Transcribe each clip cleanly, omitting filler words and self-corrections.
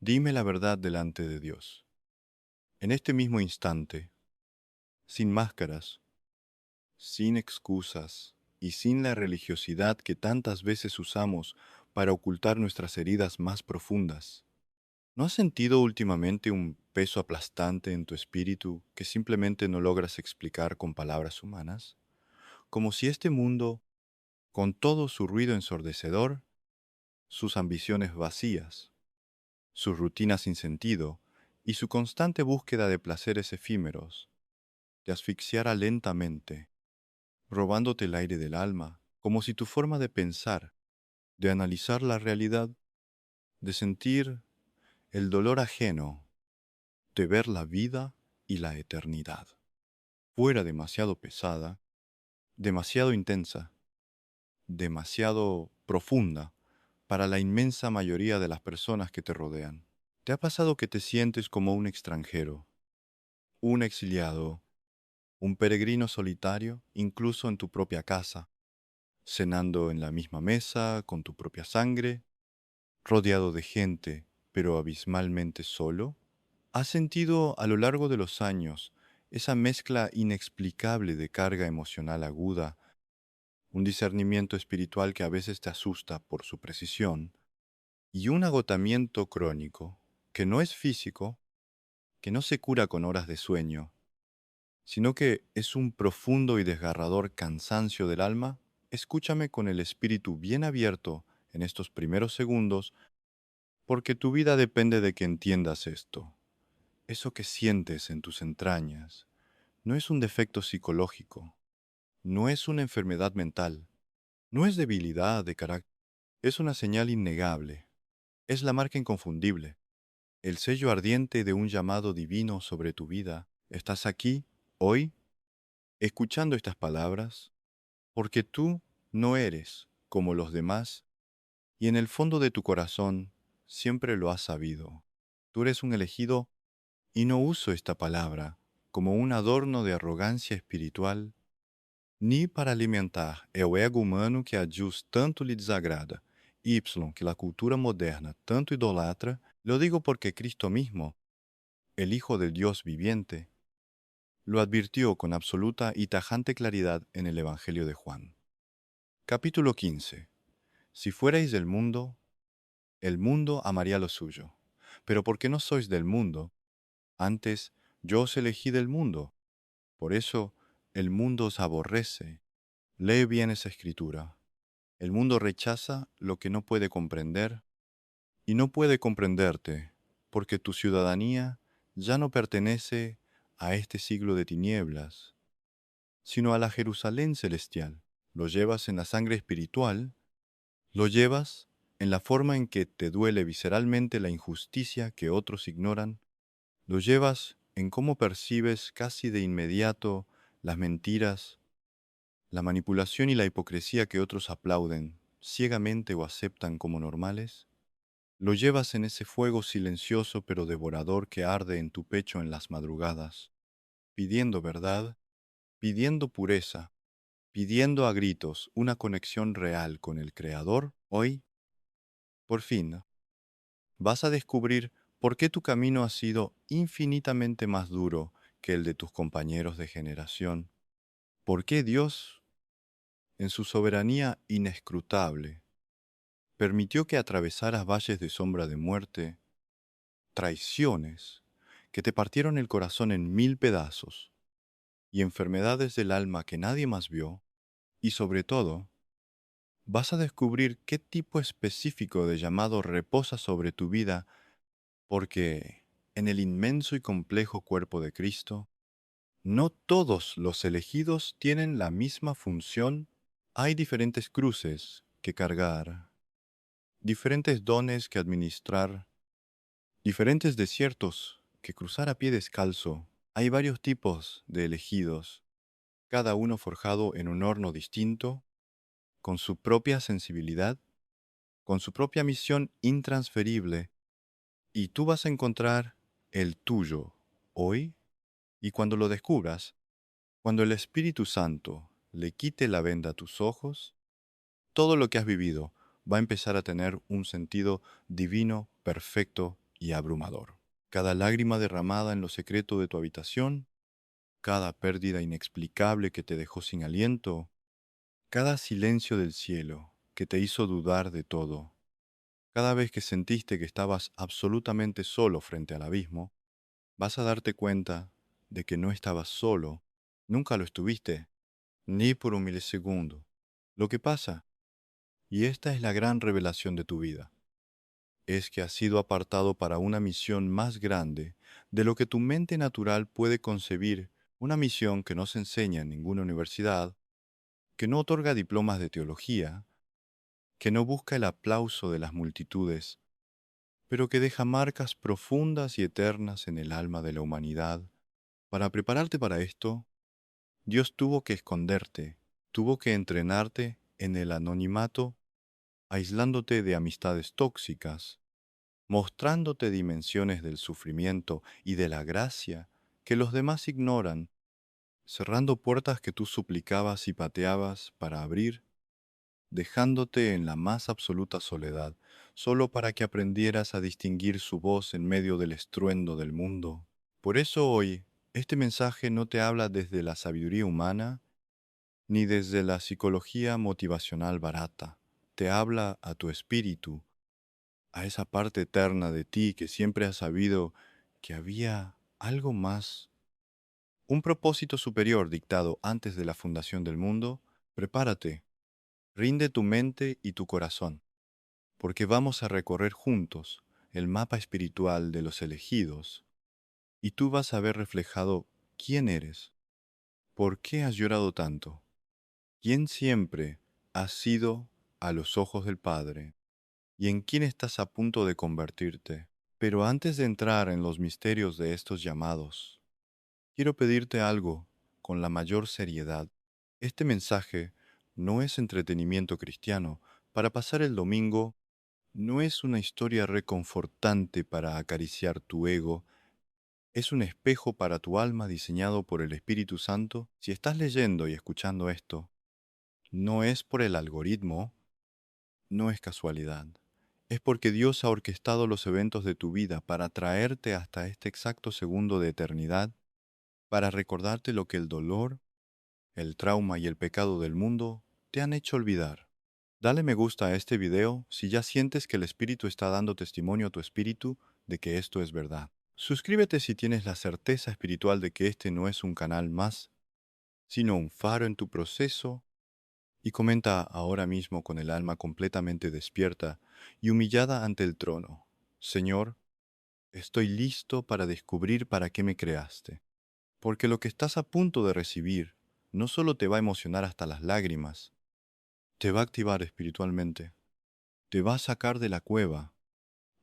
Dime la verdad delante de Dios. En este mismo instante, sin máscaras, sin excusas y sin la religiosidad que tantas veces usamos para ocultar nuestras heridas más profundas, ¿no has sentido últimamente un peso aplastante en tu espíritu que simplemente no logras explicar con palabras humanas? Como si este mundo, con todo su ruido ensordecedor, sus ambiciones vacías, sus rutinas sin sentido y su constante búsqueda de placeres efímeros, te asfixiara lentamente, robándote el aire del alma, como si tu forma de pensar, de analizar la realidad, de sentir el dolor ajeno, de ver la vida y la eternidad, fuera demasiado pesada, demasiado intensa, demasiado profunda para la inmensa mayoría de las personas que te rodean. ¿Te ha pasado que te sientes como un extranjero, un exiliado, un peregrino solitario, incluso en tu propia casa, cenando en la misma mesa, con tu propia sangre, rodeado de gente, pero abismalmente solo? ¿Has sentido a lo largo de los años esa mezcla inexplicable de carga emocional aguda, un discernimiento espiritual que a veces te asusta por su precisión, y un agotamiento crónico, que no es físico, que no se cura con horas de sueño, sino que es un profundo y desgarrador cansancio del alma? Escúchame con el espíritu bien abierto en estos primeros segundos, porque tu vida depende de que entiendas esto. Eso que sientes en tus entrañas no es un defecto psicológico, no es una enfermedad mental, no es debilidad de carácter, es una señal innegable, es la marca inconfundible, el sello ardiente de un llamado divino sobre tu vida. ¿Estás aquí, hoy, escuchando estas palabras? Porque tú no eres como los demás y en el fondo de tu corazón siempre lo has sabido. Tú eres un elegido y no uso esta palabra como un adorno de arrogancia espiritual, ni para alimentar el ego humano que a Dios tanto lhe desagrada, y que la cultura moderna tanto idolatra. Lo digo porque Cristo mismo, el Hijo del Dios viviente, lo advirtió con absoluta y tajante claridad en el Evangelio de Juan. Capítulo 15. Si fuerais del mundo, el mundo amaría lo suyo. Pero porque no sois del mundo, antes yo os elegí del mundo. Por eso el mundo os aborrece. Lee bien esa escritura. El mundo rechaza lo que no puede comprender y no puede comprenderte, porque tu ciudadanía ya no pertenece a este siglo de tinieblas, sino a la Jerusalén celestial. Lo llevas en la sangre espiritual. Lo llevas en la forma en que te duele visceralmente la injusticia que otros ignoran. Lo llevas en cómo percibes casi de inmediato las mentiras, la manipulación y la hipocresía que otros aplauden ciegamente o aceptan como normales. Lo llevas en ese fuego silencioso pero devorador que arde en tu pecho en las madrugadas, pidiendo verdad, pidiendo pureza, pidiendo a gritos una conexión real con el Creador. Hoy, por fin, vas a descubrir por qué tu camino ha sido infinitamente más duro que el de tus compañeros de generación. ¿Por qué Dios, en su soberanía inescrutable, permitió que atravesaras valles de sombra de muerte, traiciones que te partieron el corazón en mil pedazos, y enfermedades del alma que nadie más vio? Y sobre todo, vas a descubrir qué tipo específico de llamado reposa sobre tu vida, porque en el inmenso y complejo cuerpo de Cristo, no todos los elegidos tienen la misma función. Hay diferentes cruces que cargar, diferentes dones que administrar, diferentes desiertos que cruzar a pie descalzo. Hay varios tipos de elegidos, cada uno forjado en un horno distinto, con su propia sensibilidad, con su propia misión intransferible, y tú vas a encontrar el tuyo hoy, y cuando lo descubras, cuando el Espíritu Santo le quite la venda a tus ojos, todo lo que has vivido va a empezar a tener un sentido divino, perfecto y abrumador. Cada lágrima derramada en lo secreto de tu habitación, cada pérdida inexplicable que te dejó sin aliento, cada silencio del cielo que te hizo dudar de todo, cada vez que sentiste que estabas absolutamente solo frente al abismo, vas a darte cuenta de que no estabas solo, nunca lo estuviste, ni por un milisegundo. Lo que pasa, y esta es la gran revelación de tu vida, es que has sido apartado para una misión más grande de lo que tu mente natural puede concebir, una misión que no se enseña en ninguna universidad, que no otorga diplomas de teología, que no busca el aplauso de las multitudes, pero que deja marcas profundas y eternas en el alma de la humanidad. Para prepararte para esto, Dios tuvo que esconderte, tuvo que entrenarte en el anonimato, aislándote de amistades tóxicas, mostrándote dimensiones del sufrimiento y de la gracia que los demás ignoran, cerrando puertas que tú suplicabas y pateabas para abrir, dejándote en la más absoluta soledad, solo para que aprendieras a distinguir su voz en medio del estruendo del mundo. Por eso hoy, este mensaje no te habla desde la sabiduría humana, ni desde la psicología motivacional barata. Te habla a tu espíritu, a esa parte eterna de ti que siempre has sabido que había algo más, un propósito superior dictado antes de la fundación del mundo. Prepárate, rinde tu mente y tu corazón, porque vamos a recorrer juntos el mapa espiritual de los elegidos, y tú vas a ver reflejado quién eres, por qué has llorado tanto, quién siempre has sido a los ojos del Padre, y en quién estás a punto de convertirte. Pero antes de entrar en los misterios de estos llamados, quiero pedirte algo con la mayor seriedad. Este mensaje no es entretenimiento cristiano para pasar el domingo, no es una historia reconfortante para acariciar tu ego, es un espejo para tu alma diseñado por el Espíritu Santo. Si estás leyendo y escuchando esto, no es por el algoritmo, no es casualidad. Es porque Dios ha orquestado los eventos de tu vida para traerte hasta este exacto segundo de eternidad, para recordarte lo que el dolor, el trauma y el pecado del mundo te han hecho olvidar. Dale me gusta a este video si ya sientes que el Espíritu está dando testimonio a tu espíritu de que esto es verdad. Suscríbete si tienes la certeza espiritual de que este no es un canal más, sino un faro en tu proceso. Y comenta ahora mismo con el alma completamente despierta y humillada ante el trono: Señor, estoy listo para descubrir para qué me creaste, porque lo que estás a punto de recibir no solo te va a emocionar hasta las lágrimas, te va a activar espiritualmente, te va a sacar de la cueva.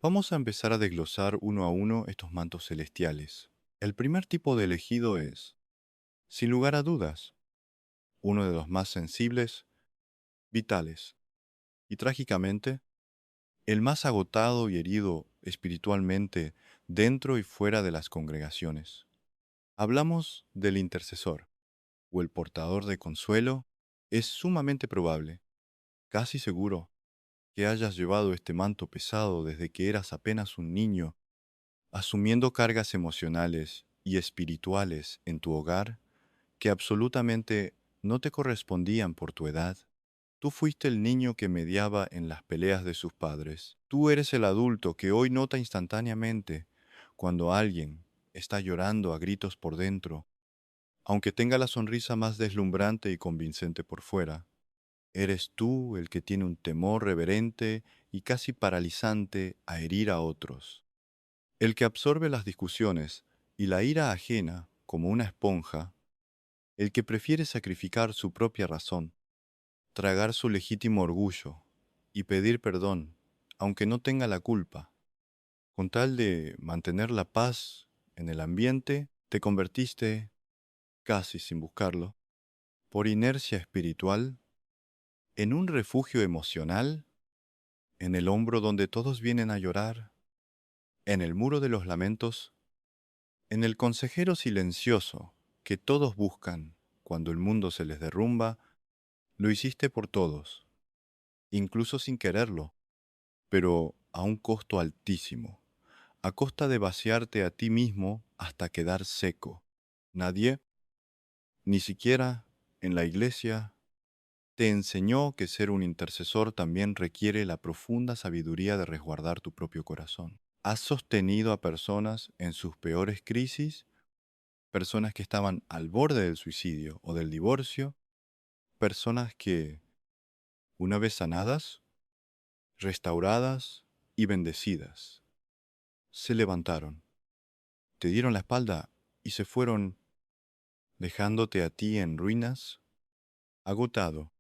Vamos a empezar a desglosar uno a uno estos mantos celestiales. El primer tipo de elegido es, sin lugar a dudas, uno de los más sensibles, vitales y trágicamente el más agotado y herido espiritualmente dentro y fuera de las congregaciones. Hablamos del intercesor o el portador de consuelo. Es sumamente probable, casi seguro, que hayas llevado este manto pesado desde que eras apenas un niño, asumiendo cargas emocionales y espirituales en tu hogar que absolutamente no te correspondían por tu edad. Tú fuiste el niño que mediaba en las peleas de sus padres. Tú eres el adulto que hoy nota instantáneamente cuando alguien está llorando a gritos por dentro, aunque tenga la sonrisa más deslumbrante y convincente por fuera. Eres tú el que tiene un temor reverente y casi paralizante a herir a otros, el que absorbe las discusiones y la ira ajena como una esponja, el que prefiere sacrificar su propia razón, tragar su legítimo orgullo y pedir perdón, aunque no tenga la culpa. Con tal de mantener la paz en el ambiente, te convertiste, casi sin buscarlo, por inercia espiritual, en un refugio emocional, en el hombro donde todos vienen a llorar, en el muro de los lamentos, en el consejero silencioso que todos buscan cuando el mundo se les derrumba. Lo hiciste por todos, incluso sin quererlo, pero a un costo altísimo, a costa de vaciarte a ti mismo hasta quedar seco. Nadie, ni siquiera en la iglesia, te enseñó que ser un intercesor también requiere la profunda sabiduría de resguardar tu propio corazón. Has sostenido a personas en sus peores crisis, personas que estaban al borde del suicidio o del divorcio, personas que, una vez sanadas, restauradas y bendecidas, se levantaron, te dieron la espalda y se fueron dejándote a ti en ruinas, agotado,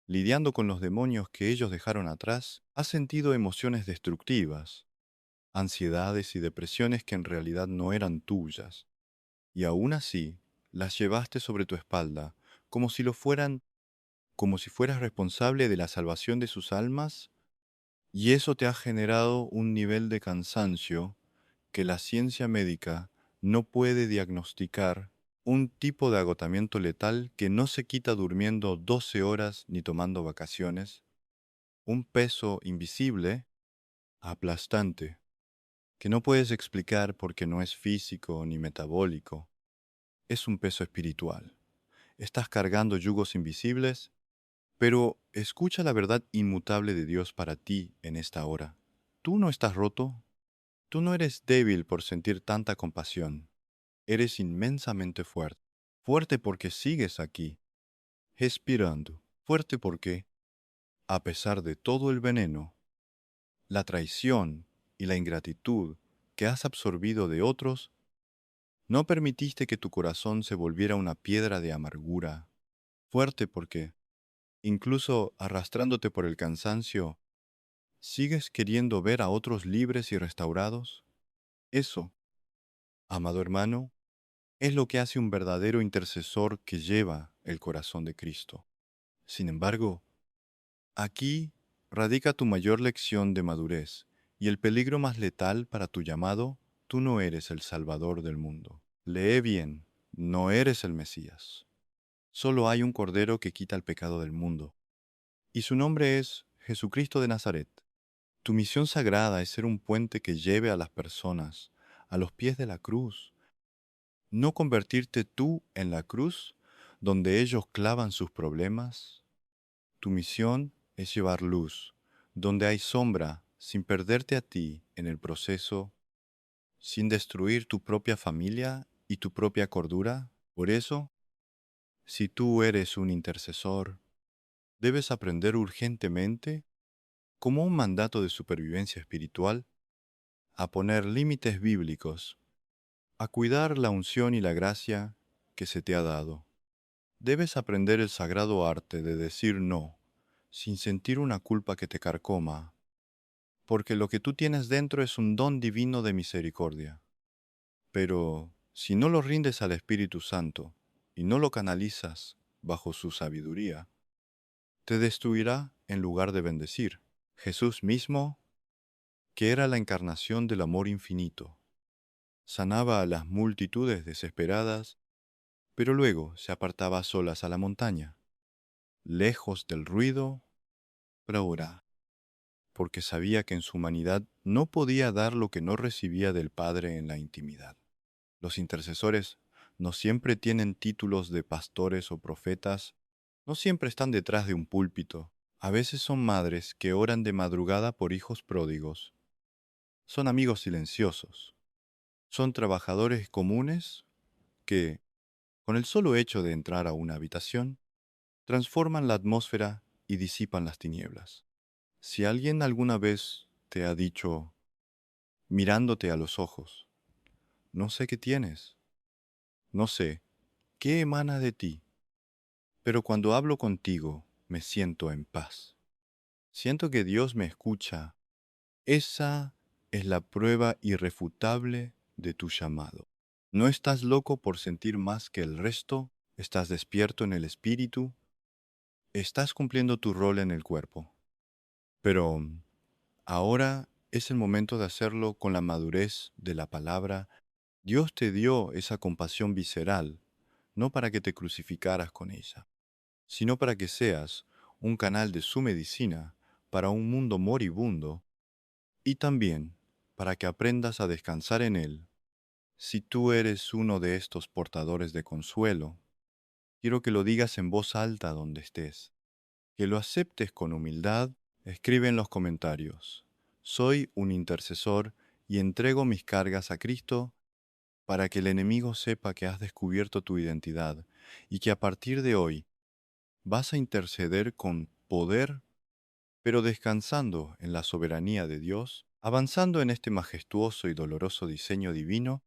lidiando con los demonios que ellos dejaron atrás. Has sentido emociones destructivas, ansiedades y depresiones que en realidad no eran tuyas, y aún así las llevaste sobre tu espalda como si lo fueran, como si fueras responsable de la salvación de sus almas, y eso te ha generado un nivel de cansancio que la ciencia médica no puede diagnosticar, un tipo de agotamiento letal que no se quita durmiendo 12 horas ni tomando vacaciones, un peso invisible, aplastante, que no puedes explicar porque no es físico ni metabólico, es un peso espiritual. Estás cargando yugos invisibles, pero escucha la verdad inmutable de Dios para ti en esta hora. Tú no estás roto, tú no eres débil por sentir tanta compasión. Eres inmensamente fuerte. Fuerte porque sigues aquí, respirando. Fuerte porque, a pesar de todo el veneno, la traición y la ingratitud que has absorbido de otros, no permitiste que tu corazón se volviera una piedra de amargura. Fuerte porque, incluso arrastrándote por el cansancio, sigues queriendo ver a otros libres y restaurados. Eso, amado hermano, es lo que hace un verdadero intercesor que lleva el corazón de Cristo. Sin embargo, aquí radica tu mayor lección de madurez y el peligro más letal para tu llamado. Tú no eres el Salvador del mundo. Lee bien, no eres el Mesías. Solo hay un Cordero que quita el pecado del mundo, y su nombre es Jesucristo de Nazaret. Tu misión sagrada es ser un puente que lleve a las personas a los pies de la cruz, no convertirte tú en la cruz donde ellos clavan sus problemas. Tu misión es llevar luz donde hay sombra sin perderte a ti en el proceso, sin destruir tu propia familia y tu propia cordura. Por eso, si tú eres un intercesor, debes aprender urgentemente, como un mandato de supervivencia espiritual, a poner límites bíblicos, a cuidar la unción y la gracia que se te ha dado. Debes aprender el sagrado arte de decir no, sin sentir una culpa que te carcoma, porque lo que tú tienes dentro es un don divino de misericordia. Pero si no lo rindes al Espíritu Santo y no lo canalizas bajo su sabiduría, te destruirá en lugar de bendecir. Jesús mismo, que era la encarnación del amor infinito, sanaba a las multitudes desesperadas, pero luego se apartaba a solas a la montaña, lejos del ruido, para orar, porque sabía que en su humanidad no podía dar lo que no recibía del Padre en la intimidad. Los intercesores no siempre tienen títulos de pastores o profetas, no siempre están detrás de un púlpito. A veces son madres que oran de madrugada por hijos pródigos. Son amigos silenciosos. Son trabajadores comunes que, con el solo hecho de entrar a una habitación, transforman la atmósfera y disipan las tinieblas. Si alguien alguna vez te ha dicho, mirándote a los ojos, no sé qué tienes, no sé qué emana de ti, pero cuando hablo contigo me siento en paz. Siento que Dios me escucha. Esa es la prueba irrefutable de tu llamado. No estás loco por sentir más que el resto, estás despierto en el espíritu, estás cumpliendo tu rol en el cuerpo. Pero ahora es el momento de hacerlo con la madurez de la palabra. Dios te dio esa compasión visceral, no para que te crucificaras con ella, sino para que seas un canal de su medicina para un mundo moribundo y también para que aprendas a descansar en Él. Si tú eres uno de estos portadores de consuelo, quiero que lo digas en voz alta donde estés, que lo aceptes con humildad. Escribe en los comentarios: soy un intercesor y entrego mis cargas a Cristo, para que el enemigo sepa que has descubierto tu identidad y que a partir de hoy vas a interceder con poder, pero descansando en la soberanía de Dios. Avanzando en este majestuoso y doloroso diseño divino,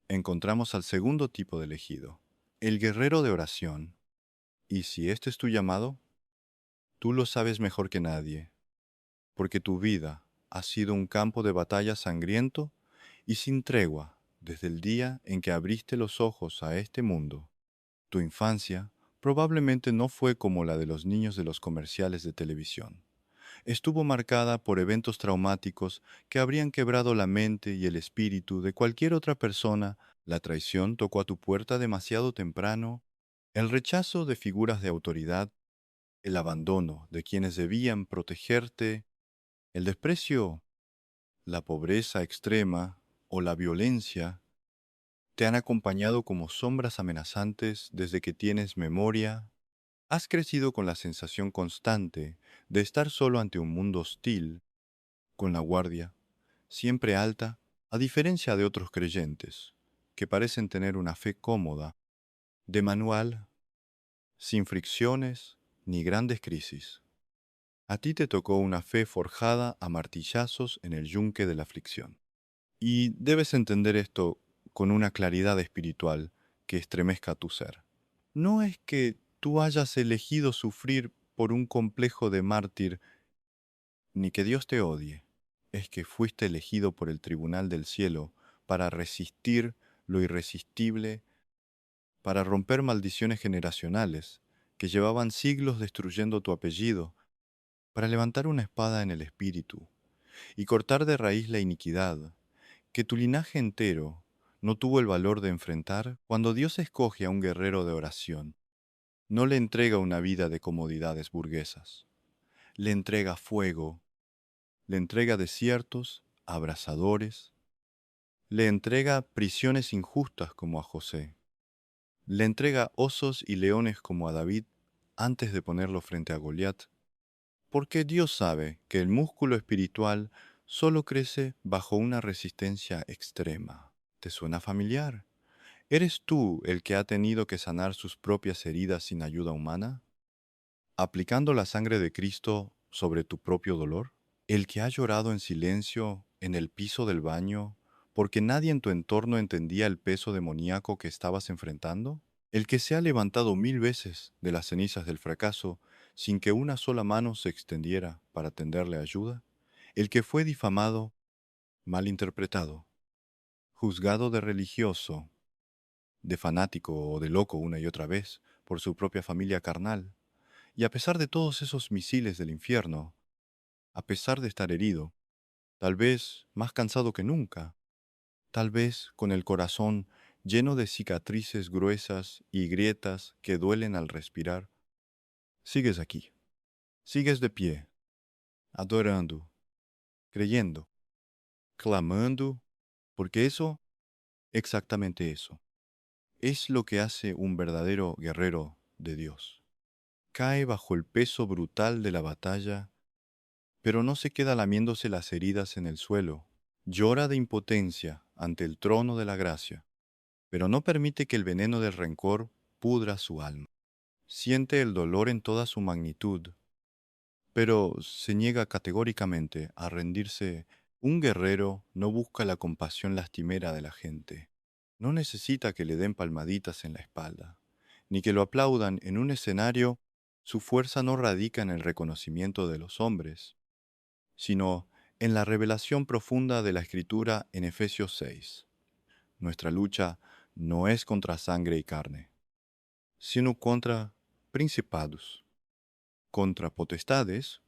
encontramos al segundo tipo de elegido, el guerrero de oración. Y si este es tu llamado, tú lo sabes mejor que nadie, porque tu vida ha sido un campo de batalla sangriento y sin tregua desde el día en que abriste los ojos a este mundo. Tu infancia probablemente no fue como la de los niños de los comerciales de televisión. Estuvo marcada por eventos traumáticos que habrían quebrado la mente y el espíritu de cualquier otra persona. La traición tocó a tu puerta demasiado temprano, el rechazo de figuras de autoridad, el abandono de quienes debían protegerte, el desprecio, la pobreza extrema o la violencia te han acompañado como sombras amenazantes desde que tienes memoria. Has crecido con la sensación constante de estar solo ante un mundo hostil, con la guardia siempre alta, a diferencia de otros creyentes, que parecen tener una fe cómoda, de manual, sin fricciones ni grandes crisis. A ti te tocó una fe forjada a martillazos en el yunque de la aflicción. Y debes entender esto con una claridad espiritual que estremezca tu ser. No es que tú hayas elegido sufrir por un complejo de mártir, ni que Dios te odie. Es que fuiste elegido por el tribunal del cielo para resistir lo irresistible, para romper maldiciones generacionales que llevaban siglos destruyendo tu apellido, para levantar una espada en el espíritu y cortar de raíz la iniquidad que tu linaje entero no tuvo el valor de enfrentar. Cuando Dios escoge a un guerrero de oración, no le entrega una vida de comodidades burguesas, le entrega fuego, le entrega desiertos abrasadores, le entrega prisiones injustas como a José, le entrega osos y leones como a David antes de ponerlo frente a Goliat, porque Dios sabe que el músculo espiritual solo crece bajo una resistencia extrema. ¿Te suena familiar? ¿Eres tú el que ha tenido que sanar sus propias heridas sin ayuda humana, aplicando la sangre de Cristo sobre tu propio dolor? ¿El que ha llorado en silencio en el piso del baño porque nadie en tu entorno entendía el peso demoníaco que estabas enfrentando? ¿El que se ha levantado 1000 veces de las cenizas del fracaso sin que una sola mano se extendiera para tenderle ayuda? ¿El que fue difamado, malinterpretado, juzgado de religioso, de fanático o de loco una y otra vez por su propia familia carnal? Y a pesar de todos esos misiles del infierno, a pesar de estar herido, tal vez más cansado que nunca, tal vez con el corazón lleno de cicatrices gruesas y grietas que duelen al respirar, sigues aquí, sigues de pie, adorando, creyendo, clamando, porque eso, exactamente eso, es lo que hace un verdadero guerrero de Dios. Cae bajo el peso brutal de la batalla, pero no se queda lamiéndose las heridas en el suelo. Llora de impotencia ante el trono de la gracia, pero no permite que el veneno del rencor pudra su alma. Siente el dolor en toda su magnitud, pero se niega categóricamente a rendirse. Un guerrero no busca la compasión lastimera de la gente. No necesita que le den palmaditas en la espalda, ni que lo aplaudan en un escenario. Su fuerza no radica en el reconocimiento de los hombres, sino en la revelación profunda de la Escritura en Efesios 6. Nuestra lucha no es contra sangre y carne, sino contra principados, contra potestades,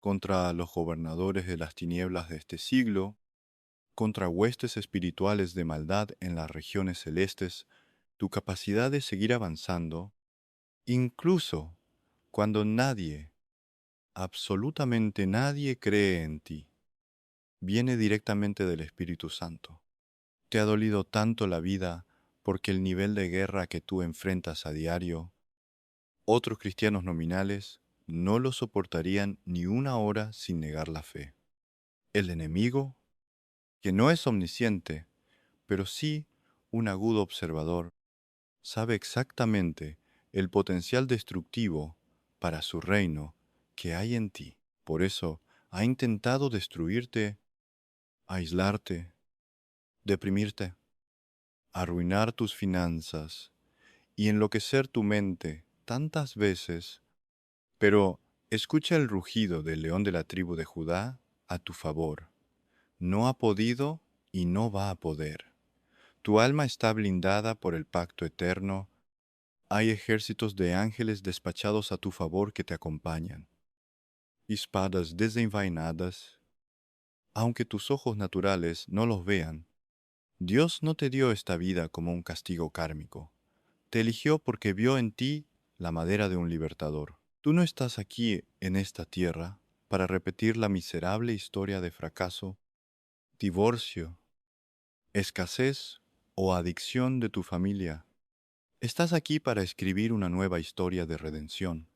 contra los gobernadores de las tinieblas de este siglo, contra huestes espirituales de maldad en las regiones celestes. Tu capacidad de seguir avanzando, incluso cuando nadie, absolutamente nadie cree en ti, viene directamente del Espíritu Santo. Te ha dolido tanto la vida porque el nivel de guerra que tú enfrentas a diario, otros cristianos nominales no lo soportarían ni una hora sin negar la fe. El enemigo, que no es omnisciente, pero sí un agudo observador, sabe exactamente el potencial destructivo para su reino que hay en ti. Por eso ha intentado destruirte, aislarte, deprimirte, arruinar tus finanzas y enloquecer tu mente tantas veces. Pero escucha el rugido del león de la tribu de Judá a tu favor. No ha podido y no va a poder. Tu alma está blindada por el pacto eterno. Hay ejércitos de ángeles despachados a tu favor que te acompañan. Espadas desenvainadas. Aunque tus ojos naturales no los vean, Dios no te dio esta vida como un castigo kármico. Te eligió porque vio en ti la madera de un libertador. Tú no estás aquí en esta tierra para repetir la miserable historia de fracaso, divorcio, escasez o adicción de tu familia. Estás aquí para escribir una nueva historia de redención,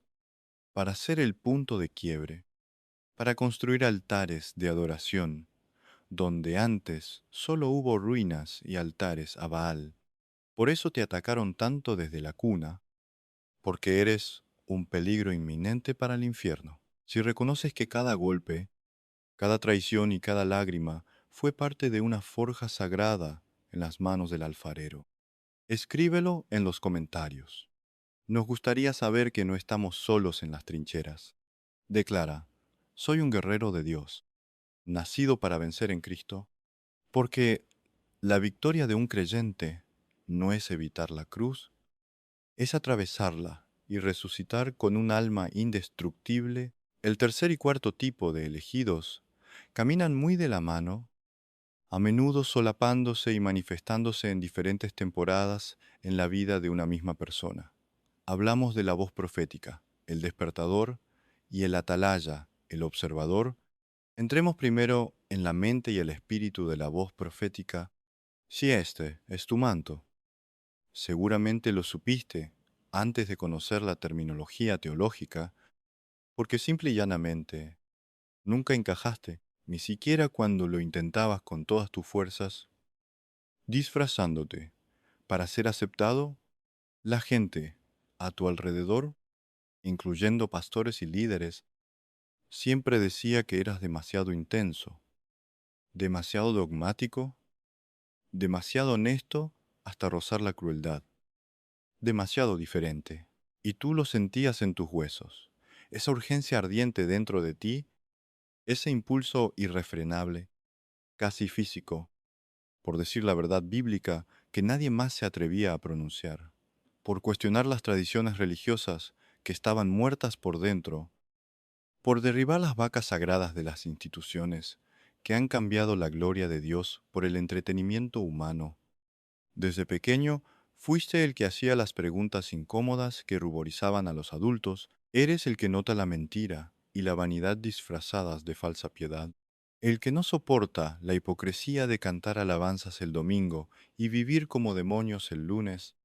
para ser el punto de quiebre, para construir altares de adoración, donde antes solo hubo ruinas y altares a Baal. Por eso te atacaron tanto desde la cuna, porque eres un peligro inminente para el infierno. Si reconoces que cada golpe, cada traición y cada lágrima fue parte de una forja sagrada en las manos del alfarero, escríbelo en los comentarios. Nos gustaría saber que no estamos solos en las trincheras. Declara, soy un guerrero de Dios, nacido para vencer en Cristo, porque la victoria de un creyente no es evitar la cruz, es atravesarla y resucitar con un alma indestructible. El tercer y cuarto tipo de elegidos caminan muy de la mano, a menudo solapándose y manifestándose en diferentes temporadas en la vida de una misma persona. Hablamos de la voz profética, el despertador, y el atalaya, el observador. Entremos primero en la mente y el espíritu de la voz profética. Si este es tu manto, seguramente lo supiste antes de conocer la terminología teológica, porque simple y llanamente nunca encajaste, ni siquiera cuando lo intentabas con todas tus fuerzas, disfrazándote para ser aceptado. La gente a tu alrededor, incluyendo pastores y líderes, siempre decía que eras demasiado intenso, demasiado dogmático, demasiado honesto hasta rozar la crueldad, demasiado diferente. Y tú lo sentías en tus huesos, esa urgencia ardiente dentro de ti, ese impulso irrefrenable, casi físico, por decir la verdad bíblica que nadie más se atrevía a pronunciar, por cuestionar las tradiciones religiosas que estaban muertas por dentro, por derribar las vacas sagradas de las instituciones que han cambiado la gloria de Dios por el entretenimiento humano. Desde pequeño, fuiste el que hacía las preguntas incómodas que ruborizaban a los adultos. Eres el que nota la mentira y la vanidad disfrazadas de falsa piedad, el que no soporta la hipocresía de cantar alabanzas el domingo y vivir como demonios el lunes,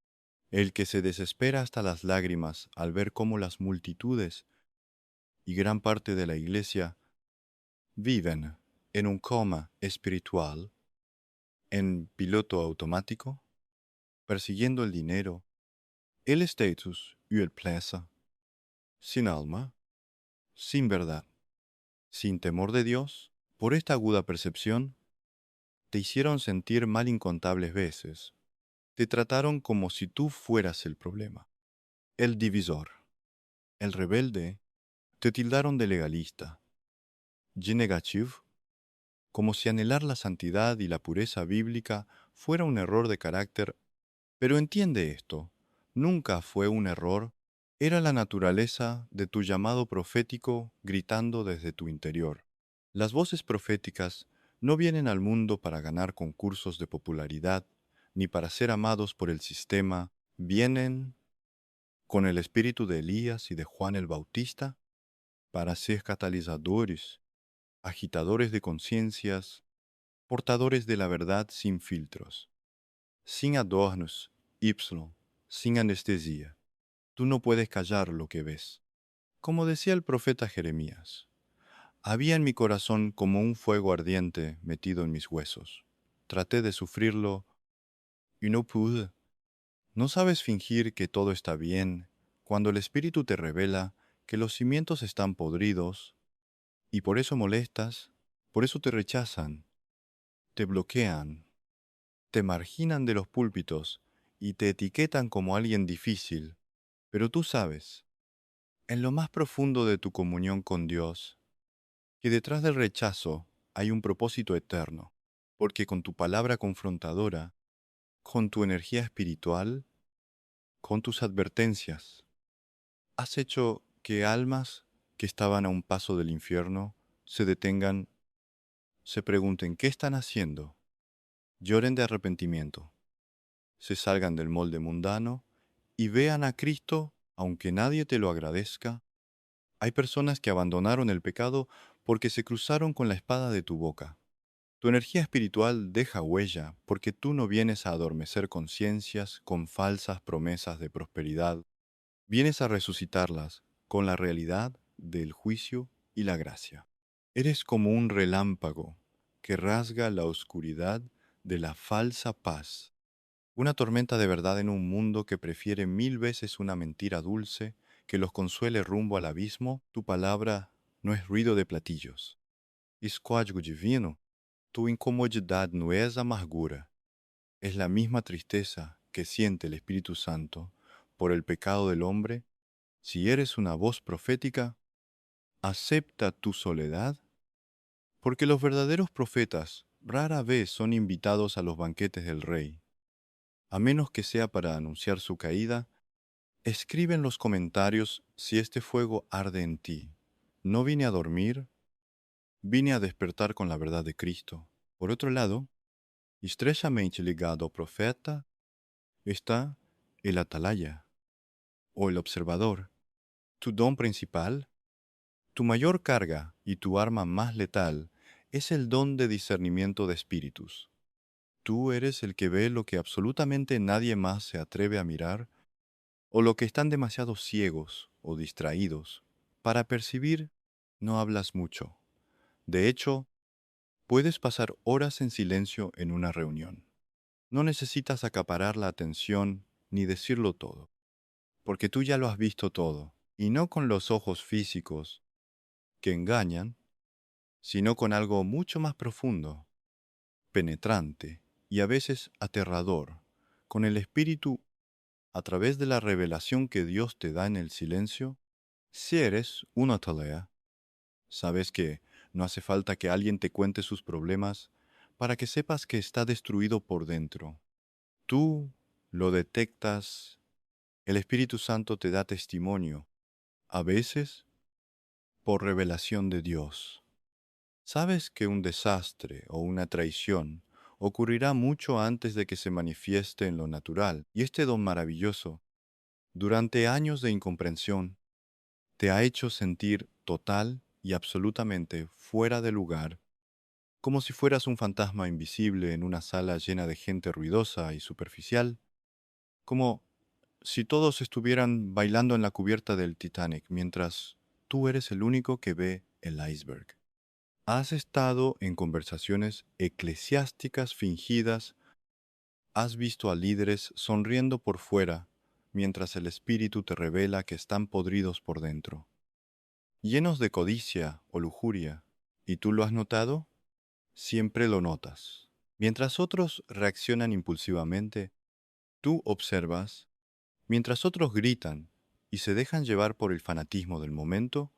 el que se desespera hasta las lágrimas al ver cómo las multitudes y gran parte de la iglesia viven en un coma espiritual, en piloto automático, persiguiendo el dinero, el estatus y el placer, sin alma, sin verdad, sin temor de Dios. Por esta aguda percepción, te hicieron sentir mal incontables veces. Te trataron como si tú fueras el problema, el divisor, el rebelde. Te tildaron de legalista, negativ, como si anhelar la santidad y la pureza bíblica fuera un error de carácter. Pero entiende esto, nunca fue un error, era la naturaleza de tu llamado profético gritando desde tu interior. Las voces proféticas no vienen al mundo para ganar concursos de popularidad, ni para ser amados por el sistema, vienen con el espíritu de Elías y de Juan el Bautista para ser catalizadores, agitadores de conciencias, portadores de la verdad sin filtros, sin adornos, sin anestesia. Tú no puedes callar lo que ves. Como decía el profeta Jeremías, había en mi corazón como un fuego ardiente metido en mis huesos. Traté de sufrirlo y no pude. ¿No sabes fingir que todo está bien cuando el Espíritu te revela que los cimientos están podridos y por eso molestas? Por eso te rechazan, te bloquean, te marginan de los púlpitos y te etiquetan como alguien difícil. Pero tú sabes, en lo más profundo de tu comunión con Dios, que detrás del rechazo hay un propósito eterno, porque con tu palabra confrontadora, con tu energía espiritual, con tus advertencias, has hecho que almas que estaban a un paso del infierno se detengan, se pregunten qué están haciendo, lloren de arrepentimiento, se salgan del molde mundano y vean a Cristo aunque nadie te lo agradezca. Hay personas que abandonaron el pecado porque se cruzaron con la espada de tu boca. Tu energía espiritual deja huella porque tú no vienes a adormecer conciencias con falsas promesas de prosperidad. Vienes a resucitarlas con la realidad del juicio y la gracia. Eres como un relámpago que rasga la oscuridad de la falsa paz. Una tormenta de verdad en un mundo que prefiere 1000 veces una mentira dulce que los consuele rumbo al abismo. Tu palabra no es ruido de platillos. Es código divino. Tu incomodidad no es amargura. Es la misma tristeza que siente el Espíritu Santo por el pecado del hombre. Si eres una voz profética, acepta tu soledad, porque los verdaderos profetas rara vez son invitados a los banquetes del rey. A menos que sea para anunciar su caída, escribe en los comentarios si este fuego arde en ti. No vine a dormir, vine a despertar con la verdad de Cristo. Por otro lado, estrechamente ligado al profeta está el atalaya, o el observador. Tu don principal, tu mayor carga y tu arma más letal es el don de discernimiento de espíritus. Tú eres el que ve lo que absolutamente nadie más se atreve a mirar, o lo que están demasiado ciegos o distraídos para percibir. No hablas mucho. De hecho, puedes pasar horas en silencio en una reunión. No necesitas acaparar la atención ni decirlo todo, porque tú ya lo has visto todo, y no con los ojos físicos que engañan, sino con algo mucho más profundo, penetrante y a veces aterrador, con el espíritu a través de la revelación que Dios te da en el silencio. Si eres una atalaya, sabes que no hace falta que alguien te cuente sus problemas para que sepas que está destruido por dentro. Tú lo detectas, el Espíritu Santo te da testimonio, a veces por revelación de Dios. Sabes que un desastre o una traición ocurrirá mucho antes de que se manifieste en lo natural, y este don maravilloso, durante años de incomprensión, te ha hecho sentir total y absolutamente fuera de lugar, como si fueras un fantasma invisible en una sala llena de gente ruidosa y superficial, como si todos estuvieran bailando en la cubierta del Titanic mientras tú eres el único que ve el iceberg. Has estado en conversaciones eclesiásticas fingidas, has visto a líderes sonriendo por fuera mientras el espíritu te revela que están podridos por dentro, llenos de codicia o lujuria. ¿Y tú lo has notado? Siempre lo notas. Mientras otros reaccionan impulsivamente, tú observas. Mientras otros gritan y se dejan llevar por el fanatismo del momento,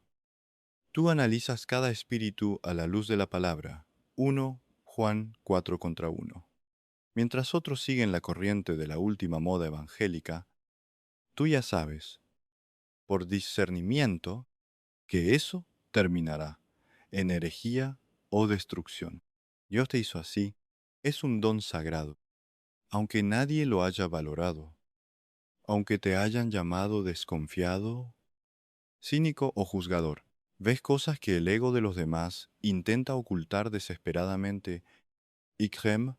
tú analizas cada espíritu a la luz de la palabra. 1 Juan 4:1. Mientras otros siguen la corriente de la última moda evangélica, tú ya sabes, por discernimiento, que eso terminará en herejía o destrucción. Dios te hizo así. Es un don sagrado, aunque nadie lo haya valorado, aunque te hayan llamado desconfiado, cínico o juzgador. Ves cosas que el ego de los demás intenta ocultar desesperadamente y Krem,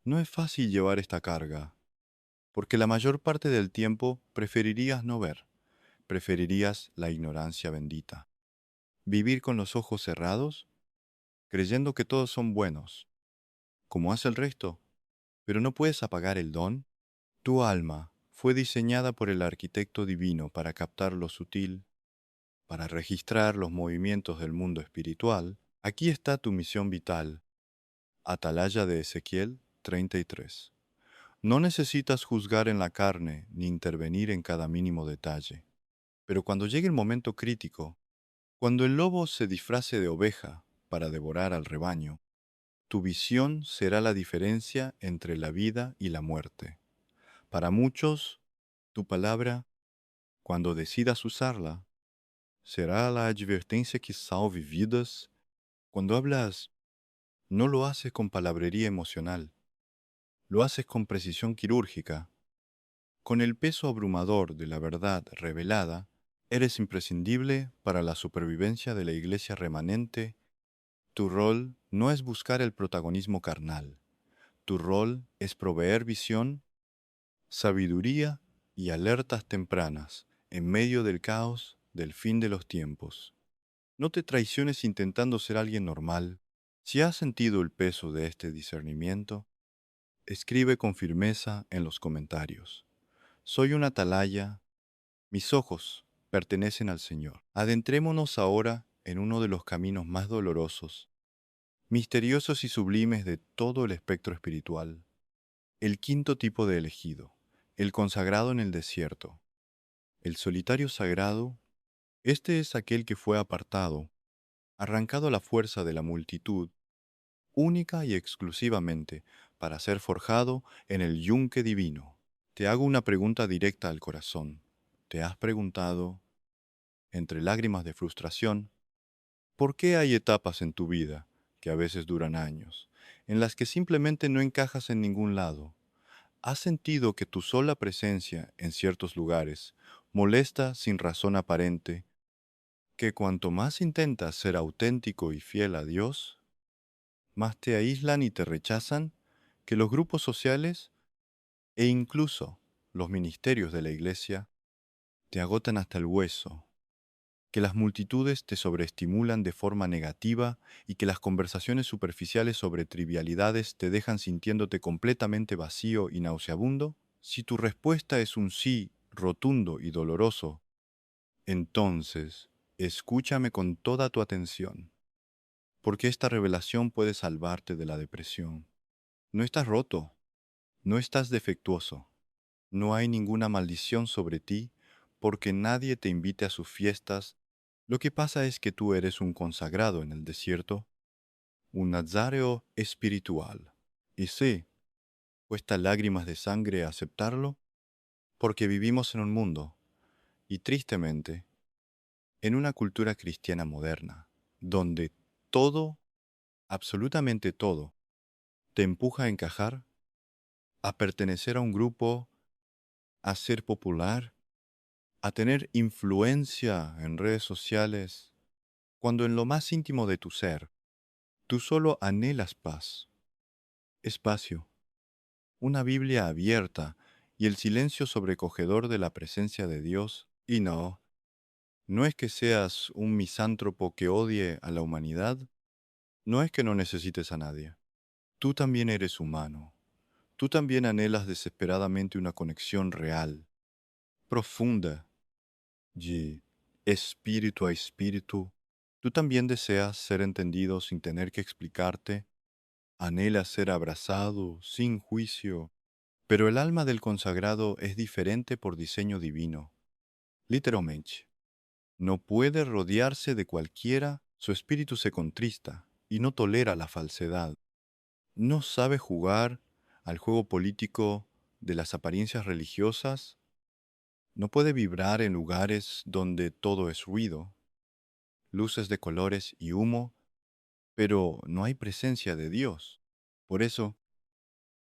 no es fácil llevar esta carga, porque la mayor parte del tiempo preferirías no ver, preferirías la ignorancia bendita. Vivir con los ojos cerrados, creyendo que todos son buenos, como hace el resto, pero no puedes apagar el don. Tu alma fue diseñada por el arquitecto divino para captar lo sutil, para registrar los movimientos del mundo espiritual. Aquí está tu misión vital. Atalaya de Ezequiel 33. No necesitas juzgar en la carne ni intervenir en cada mínimo detalle. Pero cuando llegue el momento crítico, cuando el lobo se disfrace de oveja para devorar al rebaño, tu visión será la diferencia entre la vida y la muerte. Para muchos, tu palabra, cuando decidas usarla, será la advertencia que salve vidas. Cuando hablas, no lo haces con palabrería emocional, lo haces con precisión quirúrgica. Con el peso abrumador de la verdad revelada, eres imprescindible para la supervivencia de la iglesia remanente. Tu rol no es buscar el protagonismo carnal. Tu rol es proveer visión, sabiduría y alertas tempranas en medio del caos del fin de los tiempos. No te traiciones intentando ser alguien normal. Si has sentido el peso de este discernimiento, escribe con firmeza en los comentarios. Soy una atalaya, mis ojos pertenecen al Señor. Adentrémonos ahora en uno de los caminos más dolorosos, misteriosos y sublimes de todo el espectro espiritual. El quinto tipo de elegido, el consagrado en el desierto. El solitario sagrado, este es aquel que fue apartado, arrancado a la fuerza de la multitud, única y exclusivamente para ser forjado en el yunque divino. Te hago una pregunta directa al corazón. ¿Te has preguntado, entre lágrimas de frustración, por qué hay etapas en tu vida, que a veces duran años, en las que simplemente no encajas en ningún lado? ¿Has sentido que tu sola presencia en ciertos lugares molesta sin razón aparente, que cuanto más intentas ser auténtico y fiel a Dios, más te aíslan y te rechazan, que los grupos sociales e incluso los ministerios de la iglesia te agotan hasta el hueso, que las multitudes te sobreestimulan de forma negativa y que las conversaciones superficiales sobre trivialidades te dejan sintiéndote completamente vacío y nauseabundo? Si tu respuesta es un sí rotundo y doloroso, entonces escúchame con toda tu atención, porque esta revelación puede salvarte de la depresión. No estás roto, no estás defectuoso, no hay ninguna maldición sobre ti, porque nadie te invite a sus fiestas. Lo que pasa es que tú eres un consagrado en el desierto, un nazareo espiritual. Y sí, cuesta lágrimas de sangre aceptarlo, porque vivimos en un mundo, y tristemente, en una cultura cristiana moderna, donde todo, absolutamente todo, te empuja a encajar, a pertenecer a un grupo, a ser popular, a tener influencia en redes sociales, cuando en lo más íntimo de tu ser, tú solo anhelas paz, espacio, una Biblia abierta y el silencio sobrecogedor de la presencia de Dios. Y no, no es que seas un misántropo que odie a la humanidad, no es que no necesites a nadie. Tú también eres humano. Tú también anhelas desesperadamente una conexión real, profunda, de espíritu a espíritu. Tú también deseas ser entendido sin tener que explicarte, anhelas ser abrazado sin juicio, pero el alma del consagrado es diferente por diseño divino. Literalmente, no puede rodearse de cualquiera, su espíritu se contrista y no tolera la falsedad. No sabe jugar al juego político de las apariencias religiosas, no puede vibrar en lugares donde todo es ruido, luces de colores y humo, pero no hay presencia de Dios. Por eso,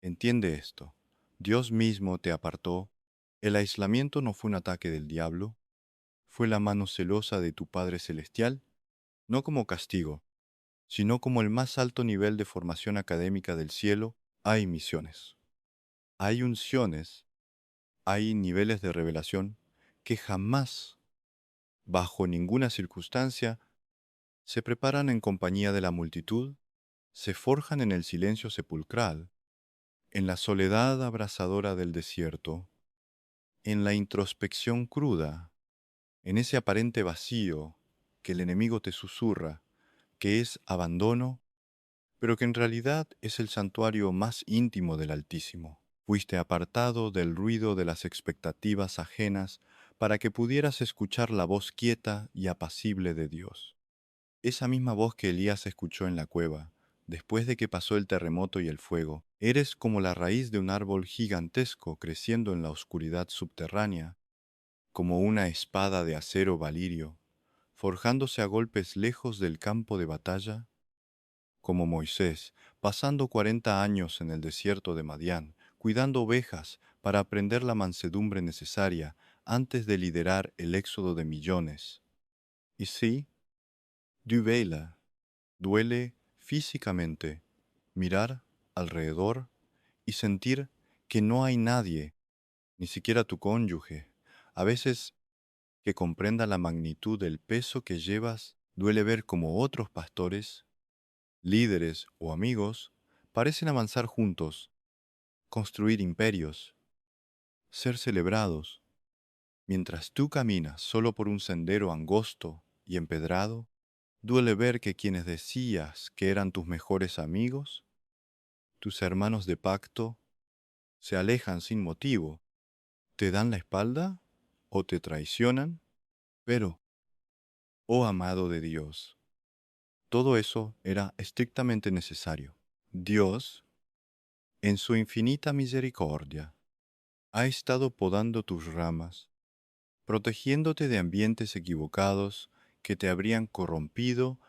entiende esto. Dios mismo te apartó. El aislamiento no fue un ataque del diablo, fue la mano celosa de tu Padre Celestial, no como castigo, sino como el más alto nivel de formación académica del cielo. Hay misiones, hay unciones, hay niveles de revelación que jamás, bajo ninguna circunstancia, se preparan en compañía de la multitud, se forjan en el silencio sepulcral, en la soledad abrasadora del desierto, en la introspección cruda, en ese aparente vacío que el enemigo te susurra, que es abandono, pero que en realidad es el santuario más íntimo del Altísimo. Fuiste apartado del ruido de las expectativas ajenas para que pudieras escuchar la voz quieta y apacible de Dios. Esa misma voz que Elías escuchó en la cueva, después de que pasó el terremoto y el fuego. Eres como la raíz de un árbol gigantesco creciendo en la oscuridad subterránea, como una espada de acero valirio, forjándose a golpes lejos del campo de batalla, como Moisés, pasando 40 años en el desierto de Madián, cuidando ovejas para aprender la mansedumbre necesaria antes de liderar el éxodo de millones. Y sí, duele, duele físicamente mirar alrededor y sentir que no hay nadie, ni siquiera tu cónyuge. A veces que comprenda la magnitud del peso que llevas, duele ver cómo otros pastores, líderes o amigos parecen avanzar juntos, construir imperios, ser celebrados, mientras tú caminas solo por un sendero angosto y empedrado. Duele ver que quienes decías que eran tus mejores amigos, tus hermanos de pacto, se alejan sin motivo, te dan la espalda o te traicionan. Pero, oh amado de Dios, todo eso era estrictamente necesario. Dios, en su infinita misericordia, ha estado podando tus ramas, protegiéndote de ambientes equivocados que te habrían corrompido,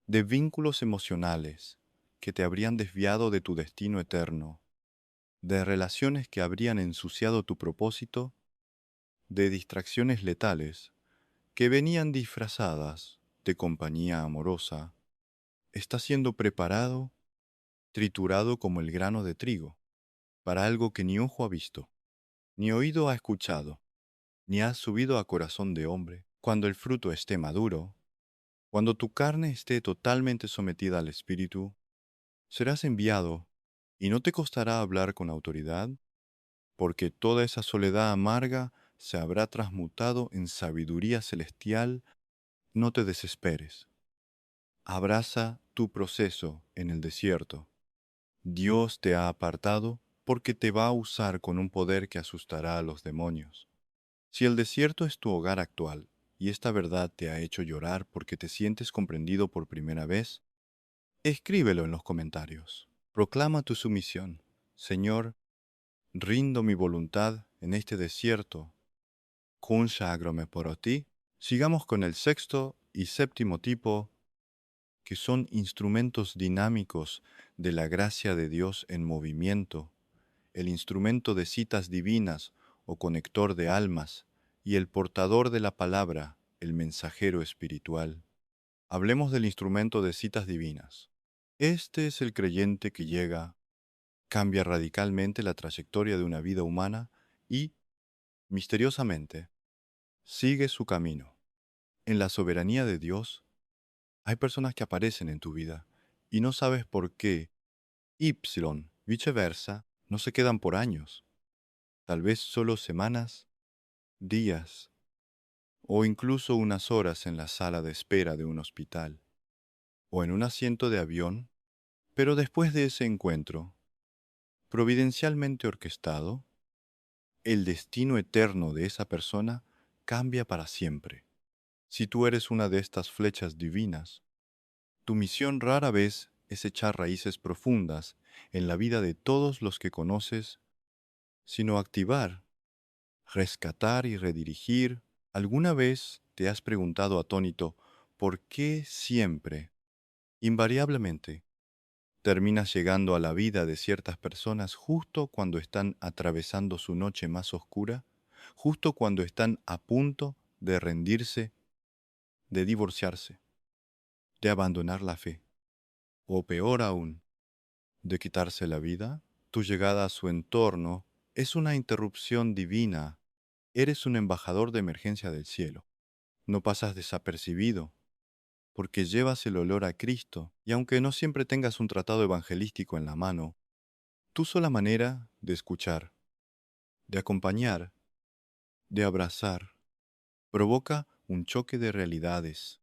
de vínculos emocionales que te habrían desviado de tu destino eterno, de relaciones que habrían ensuciado tu propósito, de distracciones letales que venían disfrazadas de compañía amorosa. Está siendo preparado, triturado como el grano de trigo, para algo que ni ojo ha visto, ni oído ha escuchado, ni ha subido a corazón de hombre. Cuando el fruto esté maduro, cuando tu carne esté totalmente sometida al Espíritu, serás enviado, y no te costará hablar con autoridad, porque toda esa soledad amarga se habrá transmutado en sabiduría celestial. No te desesperes. Abraza tu proceso en el desierto. Dios te ha apartado porque te va a usar con un poder que asustará a los demonios. Si el desierto es tu hogar actual y esta verdad te ha hecho llorar porque te sientes comprendido por primera vez, escríbelo en los comentarios. Proclama tu sumisión. Señor, rindo mi voluntad en este desierto. Conságrame por ti. Sigamos con el sexto y séptimo tipo, que son instrumentos dinámicos de la gracia de Dios en movimiento, el instrumento de citas divinas o conector de almas, y el portador de la palabra, el mensajero espiritual. Hablemos del instrumento de citas divinas. Este es el creyente que llega, cambia radicalmente la trayectoria de una vida humana y, misteriosamente, sigue su camino. En la soberanía de Dios, hay personas que aparecen en tu vida y no sabes por qué. Viceversa, no se quedan por años, tal vez solo semanas, días o incluso unas horas en la sala de espera de un hospital o en un asiento de avión, pero después de ese encuentro, providencialmente orquestado, el destino eterno de esa persona cambia para siempre. Si tú eres una de estas flechas divinas, tu misión rara vez es echar raíces profundas en la vida de todos los que conoces, sino activar, rescatar y redirigir. ¿Alguna vez te has preguntado atónito por qué siempre, invariablemente, terminas llegando a la vida de ciertas personas justo cuando están atravesando su noche más oscura, justo cuando están a punto de rendirse, de divorciarse, de abandonar la fe, o peor aún, de quitarse la vida. Tu llegada a su entorno es una interrupción divina. Eres un embajador de emergencia del cielo. No pasas desapercibido, porque llevas el olor a Cristo, y aunque no siempre tengas un tratado evangelístico en la mano, tu sola manera de escuchar, de acompañar, de abrazar, provoca un choque de realidades.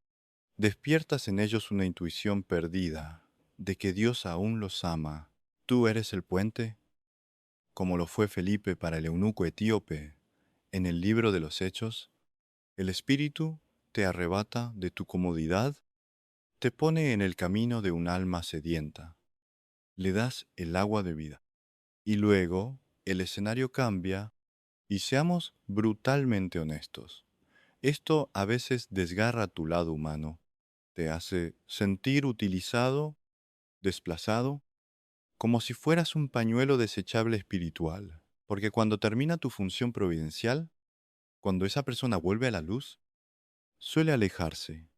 Despiertas en ellos una intuición perdida de que Dios aún los ama. Tú eres el puente, como lo fue Felipe para el eunuco etíope. En el libro de los Hechos, el Espíritu te arrebata de tu comodidad, te pone en el camino de un alma sedienta, le das el agua de vida. Y luego el escenario cambia y seamos brutalmente honestos. Esto a veces desgarra tu lado humano, te hace sentir utilizado, desplazado, como si fueras un pañuelo desechable espiritual. Porque cuando termina tu función providencial, cuando esa persona vuelve a la luz, suele alejarse,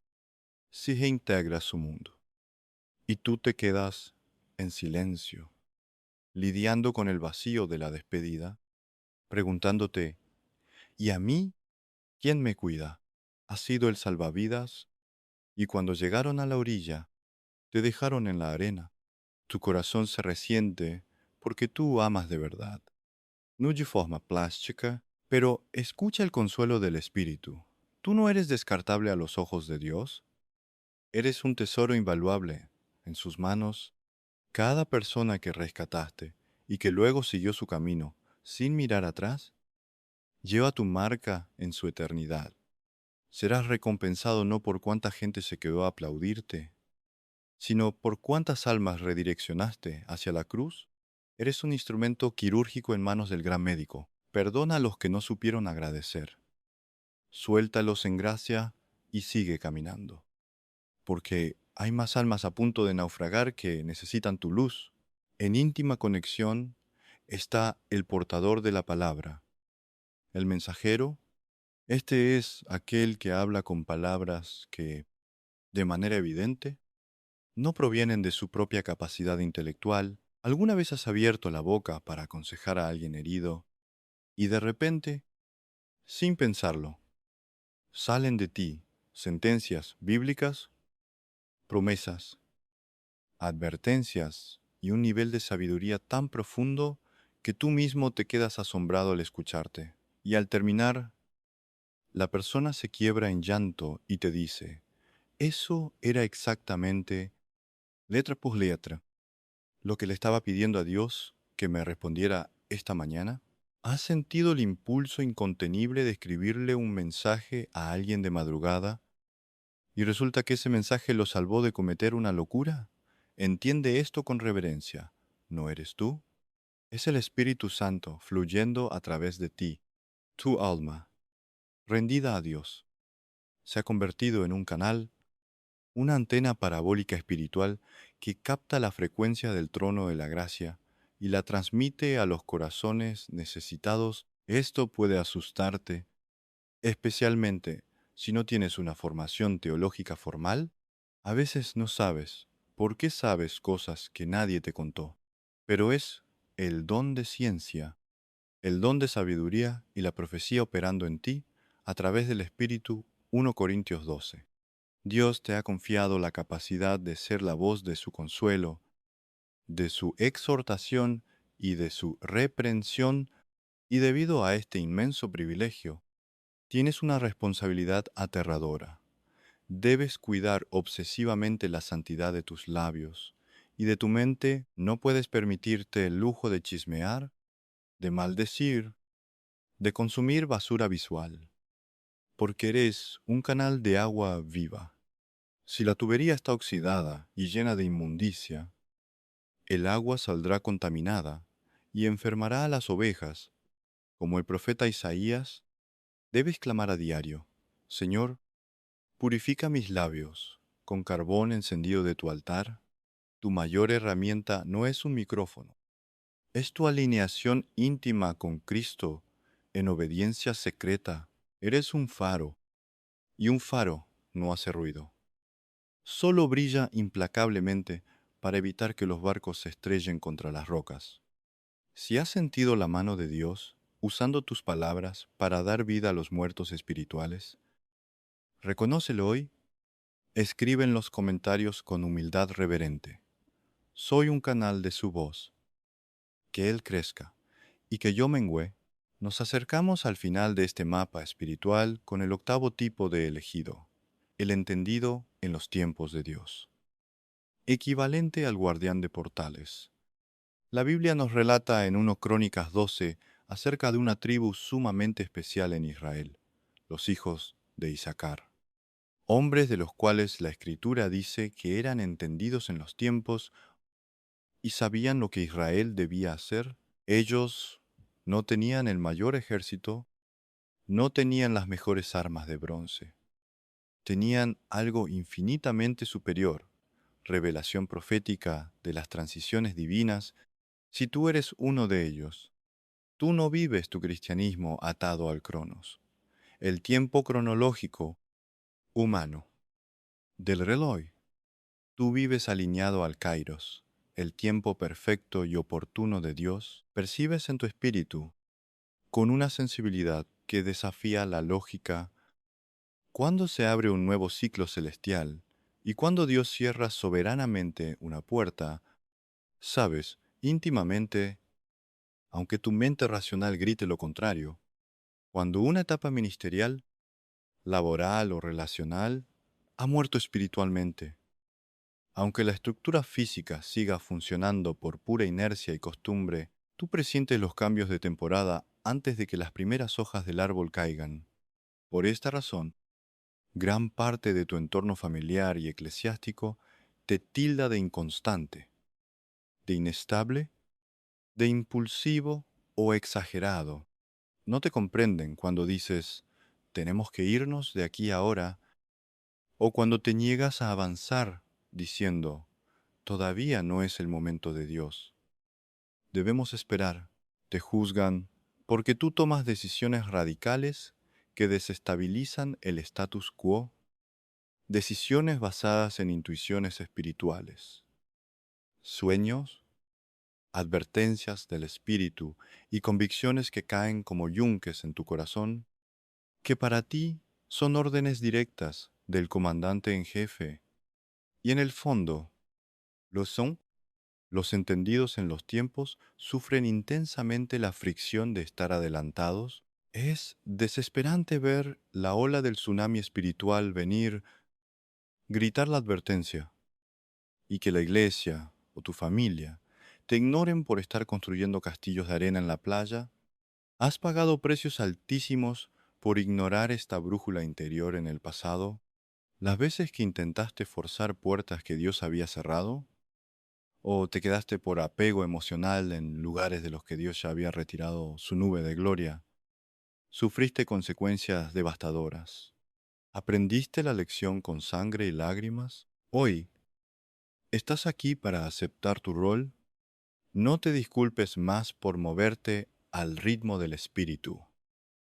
se integra a su mundo. Y tú te quedas en silencio, lidiando con el vacío de la despedida, preguntándote, ¿y a mí quién me cuida? ¿Ha sido el salvavidas? Y cuando llegaron a la orilla, te dejaron en la arena. Tu corazón se resiente porque tú amas de verdad. No de forma plástica, pero escucha el consuelo del Espíritu. Tú no eres descartable a los ojos de Dios. Eres un tesoro invaluable. En sus manos, cada persona que rescataste y que luego siguió su camino sin mirar atrás, lleva tu marca en su eternidad. Serás recompensado no por cuánta gente se quedó a aplaudirte, sino por cuántas almas redireccionaste hacia la cruz. Eres un instrumento quirúrgico en manos del gran médico. Perdona a los que no supieron agradecer. Suéltalos en gracia y sigue caminando. Porque hay más almas a punto de naufragar que necesitan tu luz. En íntima conexión está el portador de la palabra, el mensajero. Este es aquel que habla con palabras que, de manera evidente, no provienen de su propia capacidad intelectual. ¿Alguna vez has abierto la boca para aconsejar a alguien herido y de repente, sin pensarlo, salen de ti sentencias bíblicas, promesas, advertencias y un nivel de sabiduría tan profundo que tú mismo te quedas asombrado al escucharte? Y al terminar, la persona se quiebra en llanto y te dice, eso era exactamente, letra por letra, lo que le estaba pidiendo a Dios que me respondiera esta mañana. ¿Has sentido el impulso incontenible de escribirle un mensaje a alguien de madrugada y resulta que ese mensaje lo salvó de cometer una locura? Entiende esto con reverencia. ¿No eres tú? Es el Espíritu Santo fluyendo a través de ti. Tu alma, rendida a Dios, se ha convertido en un canal, una antena parabólica espiritual que capta la frecuencia del trono de la gracia y la transmite a los corazones necesitados. Esto puede asustarte, especialmente si no tienes una formación teológica formal. A veces no sabes por qué sabes cosas que nadie te contó, pero es el don de ciencia, el don de sabiduría y la profecía operando en ti a través del Espíritu. 1 Corintios 12. Dios te ha confiado la capacidad de ser la voz de su consuelo, de su exhortación y de su reprensión, y debido a este inmenso privilegio, tienes una responsabilidad aterradora. Debes cuidar obsesivamente la santidad de tus labios, y de tu mente no puedes permitirte el lujo de chismear, de maldecir, de consumir basura visual, porque eres un canal de agua viva. Si la tubería está oxidada y llena de inmundicia, el agua saldrá contaminada y enfermará a las ovejas. Como el profeta Isaías, debes clamar a diario, Señor, purifica mis labios con carbón encendido de tu altar. Tu mayor herramienta no es un micrófono, es tu alineación íntima con Cristo en obediencia secreta. Eres un faro y un faro no hace ruido. Solo brilla implacablemente para evitar que los barcos se estrellen contra las rocas. Si has sentido la mano de Dios usando tus palabras para dar vida a los muertos espirituales, reconócelo hoy. Escribe en los comentarios con humildad reverente: soy un canal de su voz. Que Él crezca y que yo mengüe. Nos acercamos al final de este mapa espiritual con el octavo tipo de elegido, el entendido en los tiempos de Dios, equivalente al guardián de portales. La Biblia nos relata en 1 Crónicas 12 acerca de una tribu sumamente especial en Israel, los hijos de Isaacar, hombres de los cuales la Escritura dice que eran entendidos en los tiempos y sabían lo que Israel debía hacer. Ellos no tenían el mayor ejército, no tenían las mejores armas de bronce, tenían algo infinitamente superior: revelación profética de las transiciones divinas. Si tú eres uno de ellos, tú no vives tu cristianismo atado al cronos, el tiempo cronológico humano del reloj. Tú vives alineado al kairos, el tiempo perfecto y oportuno de Dios. Percibes en tu espíritu, con una sensibilidad que desafía la lógica, cuándo se abre un nuevo ciclo celestial y cuándo Dios cierra soberanamente una puerta. Sabes íntimamente, aunque tu mente racional grite lo contrario, cuando una etapa ministerial, laboral o relacional ha muerto espiritualmente. Aunque la estructura física siga funcionando por pura inercia y costumbre, tú presientes los cambios de temporada antes de que las primeras hojas del árbol caigan. Por esta razón, gran parte de tu entorno familiar y eclesiástico te tilda de inconstante, de inestable, de impulsivo o exagerado. No te comprenden cuando dices: tenemos que irnos de aquí ahora, o cuando te niegas a avanzar diciendo: todavía no es el momento de Dios. Debemos esperar. Te juzgan porque tú tomas decisiones radicales que desestabilizan el status quo, decisiones basadas en intuiciones espirituales, sueños, advertencias del espíritu y convicciones que caen como yunques en tu corazón, que para ti son órdenes directas del comandante en jefe, y en el fondo lo son. Los entendidos en los tiempos sufren intensamente la fricción de estar adelantados. Es desesperante ver la ola del tsunami espiritual venir, gritar la advertencia, y que la iglesia o tu familia te ignoren por estar construyendo castillos de arena en la playa. ¿Has pagado precios altísimos por ignorar esta brújula interior en el pasado? Las veces que intentaste forzar puertas que Dios había cerrado, ¿o te quedaste por apego emocional en lugares de los que Dios ya había retirado su nube de gloria? Sufriste consecuencias devastadoras. ¿Aprendiste la lección con sangre y lágrimas? Hoy, ¿estás aquí para aceptar tu rol? No te disculpes más por moverte al ritmo del espíritu.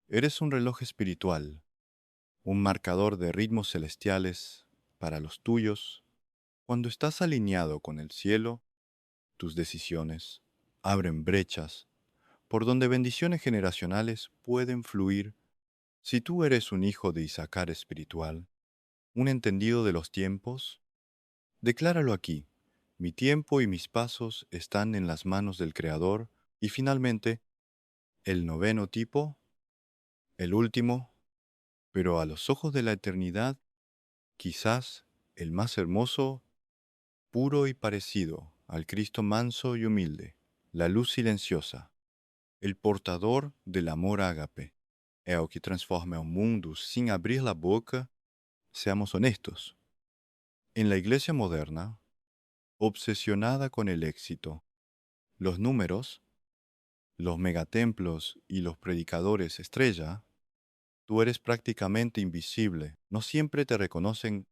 Eres un reloj espiritual, un marcador de ritmos celestiales para los tuyos. Cuando estás alineado con el cielo, tus decisiones abren brechas por donde bendiciones generacionales pueden fluir. Si tú eres un hijo de Isaacar espiritual, un entendido de los tiempos, decláralo aquí: mi tiempo y mis pasos están en las manos del Creador. Y finalmente, el noveno tipo, el último, pero a los ojos de la eternidad, quizás el más hermoso, puro y parecido al Cristo manso y humilde, la luz silenciosa, el portador del amor ágape. É o que transforma el mundo sin abrir la boca. Seamos honestos. En la iglesia moderna, obsesionada con el éxito, los números, los megatemplos y los predicadores estrella, tú eres prácticamente invisible. No siempre te reconocen,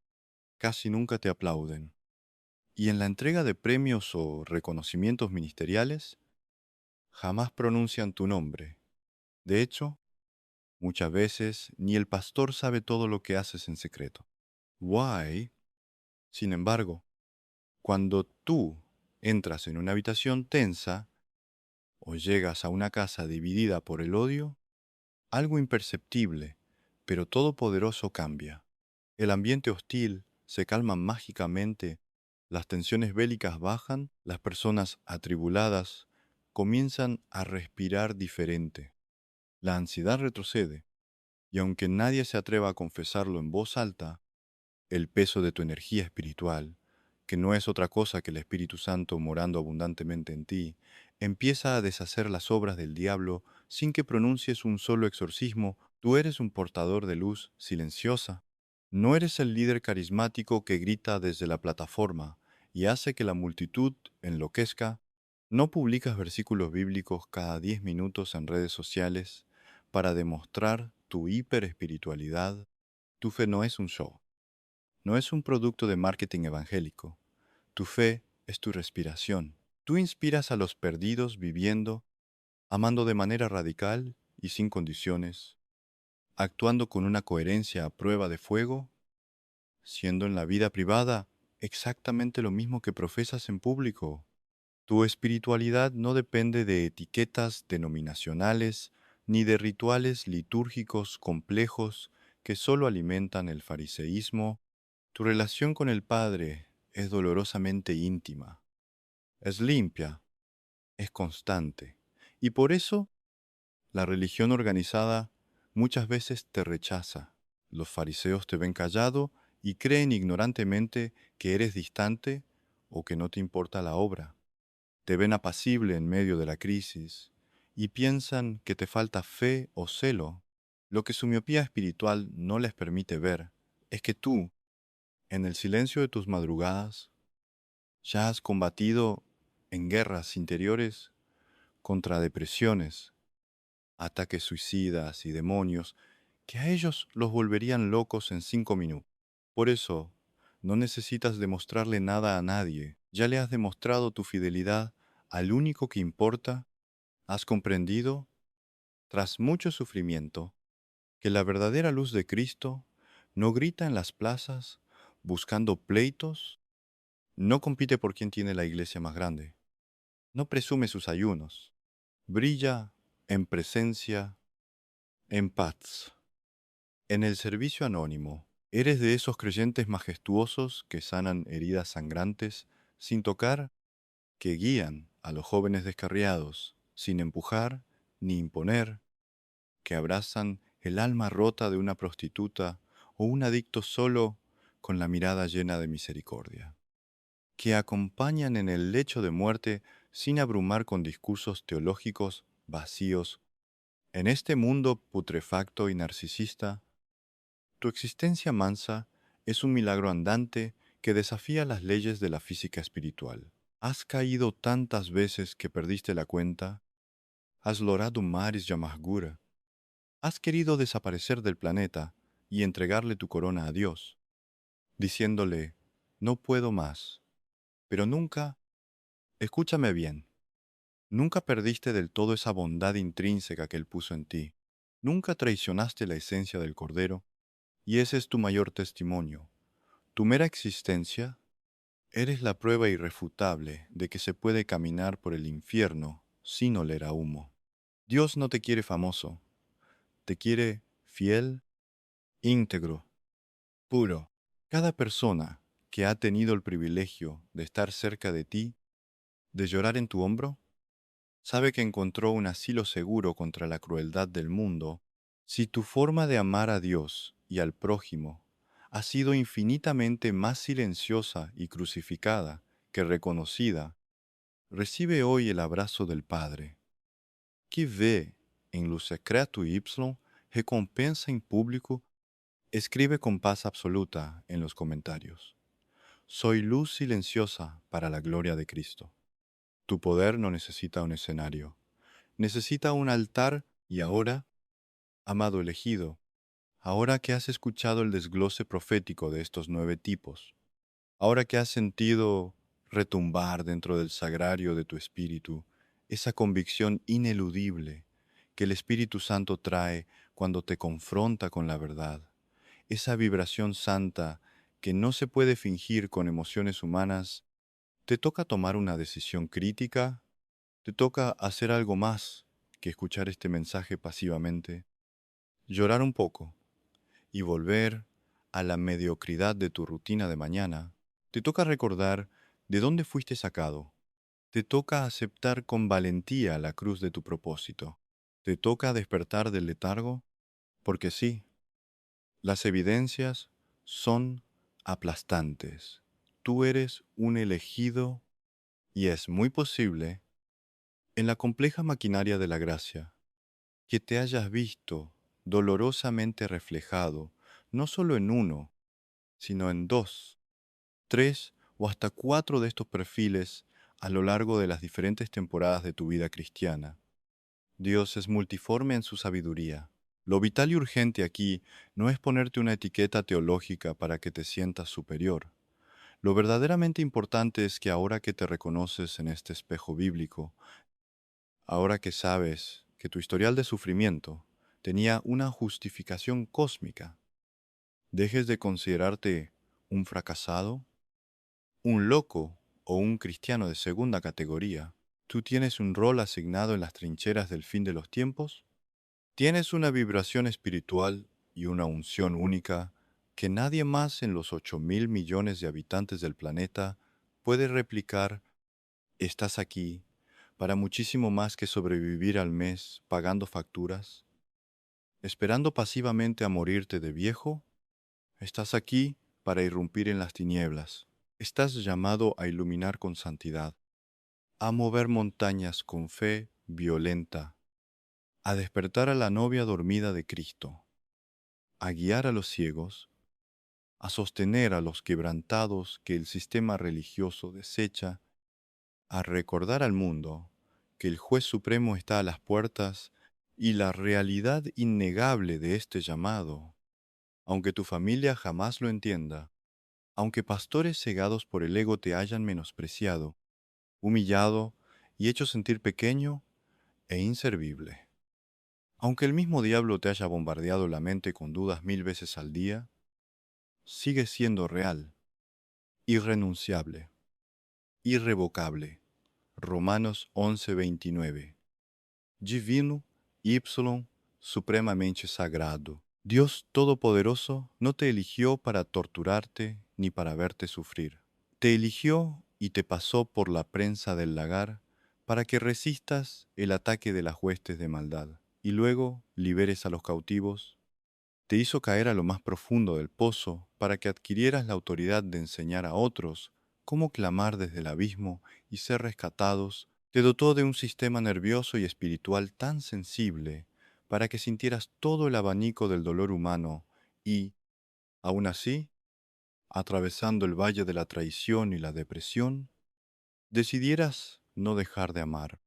casi nunca te aplauden. Y en la entrega de premios o reconocimientos ministeriales, jamás pronuncian tu nombre. De hecho, Muchas veces ni el pastor sabe todo lo que haces en secreto. Why, sin embargo, cuando tú entras en una habitación tensa o llegas a una casa dividida por el odio, algo imperceptible, pero todopoderoso cambia. El ambiente hostil se calma mágicamente, las tensiones bélicas bajan, las personas atribuladas comienzan a respirar diferente. La ansiedad retrocede, y aunque nadie se atreva a confesarlo en voz alta, el peso de tu energía espiritual, que no es otra cosa que el Espíritu Santo morando abundantemente en ti, empieza a deshacer las obras del diablo sin que pronuncies un solo exorcismo. Tú eres un portador de luz silenciosa. No eres el líder carismático que grita desde la plataforma y hace que la multitud enloquezca. No publicas versículos bíblicos cada 10 minutos en redes sociales para demostrar tu hiperespiritualidad. Tu fe no es un show. No es un producto de marketing evangélico. Tu fe es tu respiración. Tú inspiras a los perdidos viviendo, amando de manera radical y sin condiciones, actuando con una coherencia a prueba de fuego, siendo en la vida privada exactamente lo mismo que profesas en público. Tu espiritualidad no depende de etiquetas denominacionales ni de rituales litúrgicos complejos que solo alimentan el fariseísmo. Tu relación con el Padre es dolorosamente íntima, es limpia, es constante. Y por eso la religión organizada muchas veces te rechaza. Los fariseos te ven callado y creen ignorantemente que eres distante o que no te importa la obra. Te ven apacible en medio de la crisis y piensan que te falta fe o celo. Lo que su miopía espiritual no les permite ver es que tú, en el silencio de tus madrugadas, ya has combatido en guerras interiores contra depresiones, ataques suicidas y demonios que a ellos los volverían locos en 5 minutos. Por eso, no necesitas demostrarle nada a nadie. Ya le has demostrado tu fidelidad al único que importa. Has comprendido, tras mucho sufrimiento, que la verdadera luz de Cristo no grita en las plazas buscando pleitos, no compite por quién tiene la iglesia más grande, no presume sus ayunos, brilla en presencia, en paz. En el servicio anónimo, eres de esos creyentes majestuosos que sanan heridas sangrantes sin tocar, que guían a los jóvenes descarriados, sin empujar ni imponer, que abrazan el alma rota de una prostituta o un adicto solo con la mirada llena de misericordia, que acompañan en el lecho de muerte sin abrumar con discursos teológicos vacíos. En este mundo putrefacto y narcisista, tu existencia mansa es un milagro andante que desafía las leyes de la física espiritual. Has caído tantas veces que perdiste la cuenta, has lorado mares de amargura, has querido desaparecer del planeta y entregarle tu corona a Dios, diciéndole, no puedo más, pero nunca, escúchame bien, nunca perdiste del todo esa bondad intrínseca que Él puso en ti, nunca traicionaste la esencia del Cordero, y ese es tu mayor testimonio. Tu mera existencia, eres la prueba irrefutable de que se puede caminar por el infierno sin oler a humo. Dios no te quiere famoso, te quiere fiel, íntegro, puro. Cada persona que ha tenido el privilegio de estar cerca de ti, de llorar en tu hombro, sabe que encontró un asilo seguro contra la crueldad del mundo. Si tu forma de amar a Dios y al prójimo ha sido infinitamente más silenciosa y crucificada que reconocida, recibe hoy el abrazo del Padre, que vê en lo secreto y recompensa en público. Escribe con paz absoluta en los comentarios. Soy luz silenciosa para la gloria de Cristo. Tu poder no necesita un escenario, necesita un altar. Y ahora, amado elegido, ahora que has escuchado el desglose profético de estos 9 tipos, ahora que has sentido retumbar dentro del sagrario de tu espíritu esa convicción ineludible que el Espíritu Santo trae cuando te confronta con la verdad. Esa vibración santa que no se puede fingir con emociones humanas. Te toca tomar una decisión crítica, te toca hacer algo más que escuchar este mensaje pasivamente, llorar un poco y volver a la mediocridad de tu rutina de mañana. Te toca recordar de dónde fuiste sacado. Te toca aceptar con valentía la cruz de tu propósito. Te toca despertar del letargo, porque sí, las evidencias son aplastantes. Tú eres un elegido y es muy posible, en la compleja maquinaria de la gracia, que te hayas visto dolorosamente reflejado no solo en uno, sino en dos, tres o hasta cuatro de estos perfiles a lo largo de las diferentes temporadas de tu vida cristiana. Dios es multiforme en su sabiduría. Lo vital y urgente aquí no es ponerte una etiqueta teológica para que te sientas superior. Lo verdaderamente importante es que ahora que te reconoces en este espejo bíblico, ahora que sabes que tu historial de sufrimiento tenía una justificación cósmica, dejes de considerarte un fracasado, un loco o un cristiano de segunda categoría. Tú tienes un rol asignado en las trincheras del fin de los tiempos. Tienes una vibración espiritual y una unción única que nadie más en los 8.000 millones de habitantes del planeta puede replicar. Estás aquí para muchísimo más que sobrevivir al mes pagando facturas, esperando pasivamente a morirte de viejo. Estás aquí para irrumpir en las tinieblas. Estás llamado a iluminar con santidad, a mover montañas con fe violenta, a despertar a la novia dormida de Cristo, a guiar a los ciegos, a sostener a los quebrantados que el sistema religioso desecha, a recordar al mundo que el juez supremo está a las puertas y la realidad innegable de este llamado, aunque tu familia jamás lo entienda, aunque pastores cegados por el ego te hayan menospreciado, humillado y hecho sentir pequeño e inservible. Aunque el mismo diablo te haya bombardeado la mente con dudas 1000 veces al día, sigue siendo real, irrenunciable, irrevocable. Romanos 11:29. Divino, Y, supremamente sagrado. Dios Todopoderoso no te eligió para torturarte ni para verte sufrir. Te eligió y te pasó por la prensa del lagar para que resistas el ataque de las huestes de maldad y luego liberes a los cautivos. Te hizo caer a lo más profundo del pozo para que adquirieras la autoridad de enseñar a otros cómo clamar desde el abismo y ser rescatados. Te dotó de un sistema nervioso y espiritual tan sensible para que sintieras todo el abanico del dolor humano y, aún así, atravesando el valle de la traición y la depresión, decidieras no dejar de amar,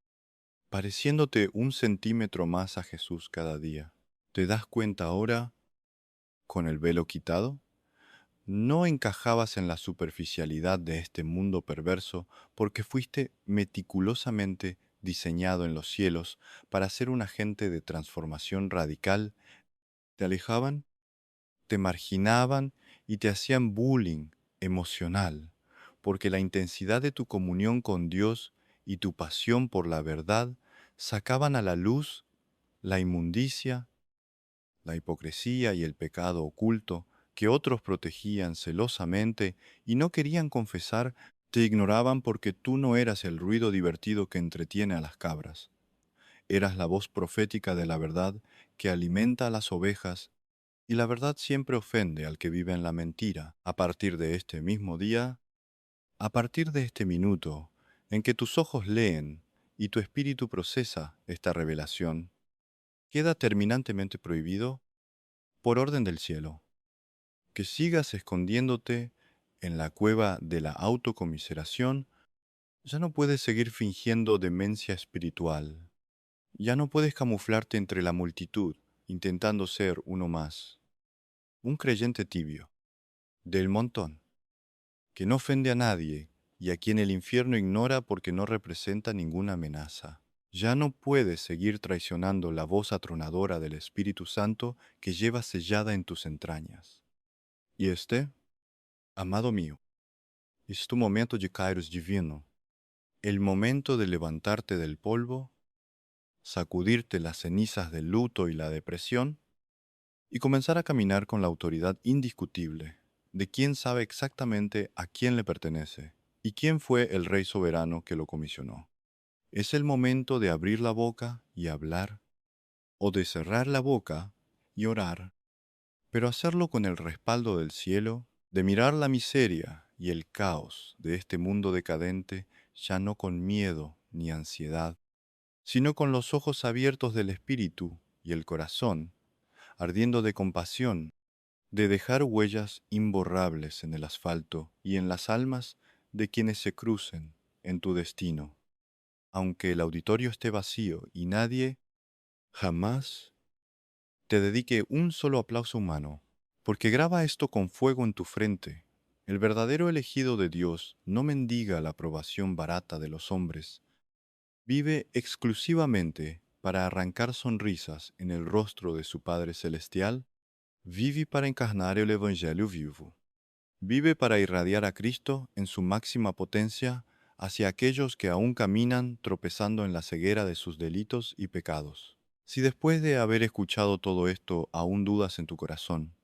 pareciéndote 1 centímetro más a Jesús cada día. ¿Te das cuenta ahora, con el velo quitado? No encajabas en la superficialidad de este mundo perverso porque fuiste meticulosamente diseñado en los cielos para ser un agente de transformación radical. Te alejaban, te marginaban y te hacían bullying emocional, porque la intensidad de tu comunión con Dios y tu pasión por la verdad sacaban a la luz la inmundicia, la hipocresía y el pecado oculto que otros protegían celosamente y no querían confesar. Te ignoraban porque tú no eras el ruido divertido que entretiene a las cabras. Eras la voz profética de la verdad que alimenta a las ovejas, y la verdad siempre ofende al que vive en la mentira. A partir de este mismo día, a partir de este minuto en que tus ojos leen y tu espíritu procesa esta revelación, queda terminantemente prohibido, por orden del cielo, que sigas escondiéndote en la cueva de la autocomiseración. Ya no puedes seguir fingiendo demencia espiritual. Ya no puedes camuflarte entre la multitud, intentando ser uno más. Un creyente tibio, del montón, que no ofende a nadie y a quien el infierno ignora porque no representa ninguna amenaza. Ya no puedes seguir traicionando la voz atronadora del Espíritu Santo que llevas sellada en tus entrañas. Y amado mío, es tu momento de Kairos divino, el momento de levantarte del polvo, sacudirte las cenizas del luto y la depresión, y comenzar a caminar con la autoridad indiscutible de quién sabe exactamente a quién le pertenece y quién fue el Rey soberano que lo comisionó. Es el momento de abrir la boca y hablar, o de cerrar la boca y orar, pero hacerlo con el respaldo del cielo, de mirar la miseria y el caos de este mundo decadente ya no con miedo ni ansiedad, sino con los ojos abiertos del espíritu y el corazón, ardiendo de compasión, de dejar huellas imborrables en el asfalto y en las almas de quienes se crucen en tu destino, aunque el auditorio esté vacío y nadie jamás te dedique un solo aplauso humano, porque graba esto con fuego en tu frente. El verdadero elegido de Dios no mendiga la aprobación barata de los hombres, vive exclusivamente para arrancar sonrisas en el rostro de su Padre Celestial, vive para encarnar el Evangelio vivo. Vive para irradiar a Cristo en su máxima potencia hacia aquellos que aún caminan tropezando en la ceguera de sus delitos y pecados. Si después de haber escuchado todo esto aún dudas en tu corazón,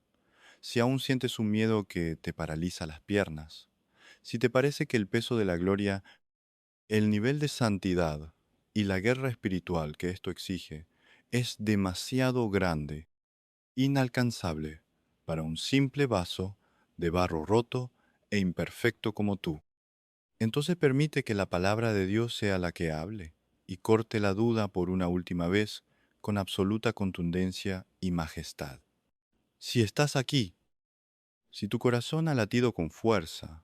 si aún sientes un miedo que te paraliza las piernas, si te parece que el peso de la gloria, el nivel de santidad y la guerra espiritual que esto exige es demasiado grande, inalcanzable para un simple vaso de barro roto e imperfecto como tú, entonces permite que la palabra de Dios sea la que hable y corte la duda por una última vez con absoluta contundencia y majestad. Si estás aquí, si tu corazón ha latido con fuerza,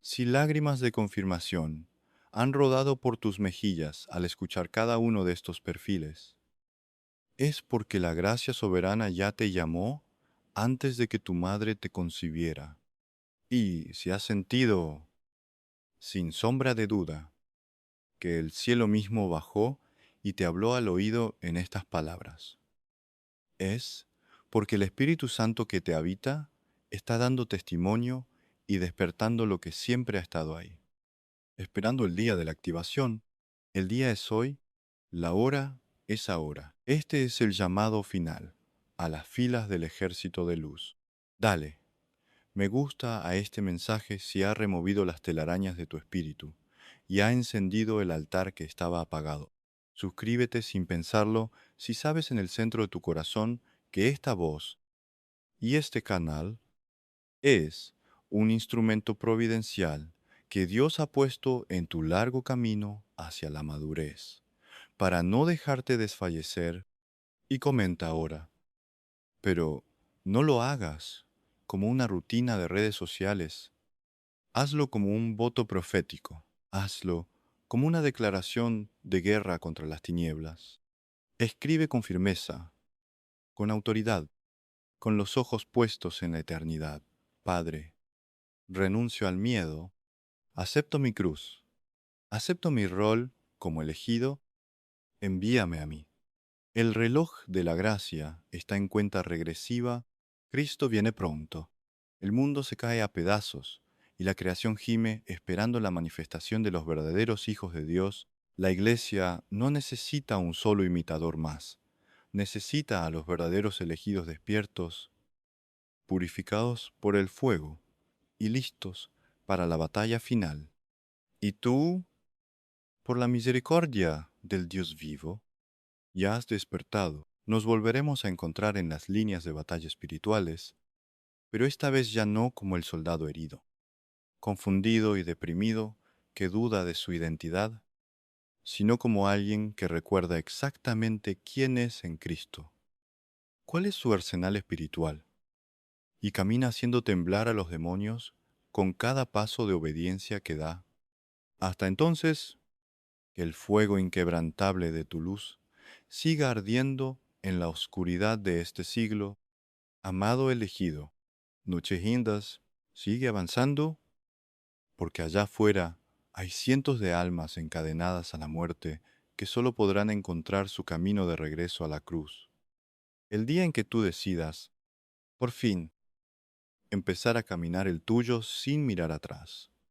si lágrimas de confirmación han rodado por tus mejillas al escuchar cada uno de estos perfiles, es porque la gracia soberana ya te llamó antes de que tu madre te concibiera. Y si has sentido, sin sombra de duda, que el cielo mismo bajó y te habló al oído en estas palabras, es porque el Espíritu Santo que te habita está dando testimonio y despertando lo que siempre ha estado ahí, esperando el día de la activación. El día es hoy, la hora es ahora. Este es el llamado final a las filas del ejército de luz. Dale, me gusta a este mensaje si ha removido las telarañas de tu espíritu y ha encendido el altar que estaba apagado. Suscríbete sin pensarlo si sabes en el centro de tu corazón que esta voz y este canal es un instrumento providencial que Dios ha puesto en tu largo camino hacia la madurez, para no dejarte desfallecer. Y comenta ahora, pero no lo hagas como una rutina de redes sociales. Hazlo como un voto profético. Hazlo como una declaración de guerra contra las tinieblas. Escribe con firmeza, con autoridad, con los ojos puestos en la eternidad. Padre, renuncio al miedo, acepto mi cruz, acepto mi rol como elegido, envíame a mí. El reloj de la gracia está en cuenta regresiva, Cristo viene pronto. El mundo se cae a pedazos y la creación gime esperando la manifestación de los verdaderos hijos de Dios. La Iglesia no necesita un solo imitador más, necesita a los verdaderos elegidos despiertos, purificados por el fuego y listos para la batalla final. Y tú, por la misericordia del Dios vivo, ya has despertado. Nos volveremos a encontrar en las líneas de batalla espirituales, pero esta vez ya no como el soldado herido, confundido y deprimido, que duda de su identidad, sino como alguien que recuerda exactamente quién es en Cristo, cuál es su arsenal espiritual, y camina haciendo temblar a los demonios con cada paso de obediencia que da. Hasta entonces, que el fuego inquebrantable de tu luz siga ardiendo en la oscuridad de este siglo. Amado elegido, Noches Hindas sigue avanzando porque allá afuera hay cientos de almas encadenadas a la muerte que solo podrán encontrar su camino de regreso a la cruz. El día en que tú decidas, por fin, empezar a caminar el tuyo sin mirar atrás.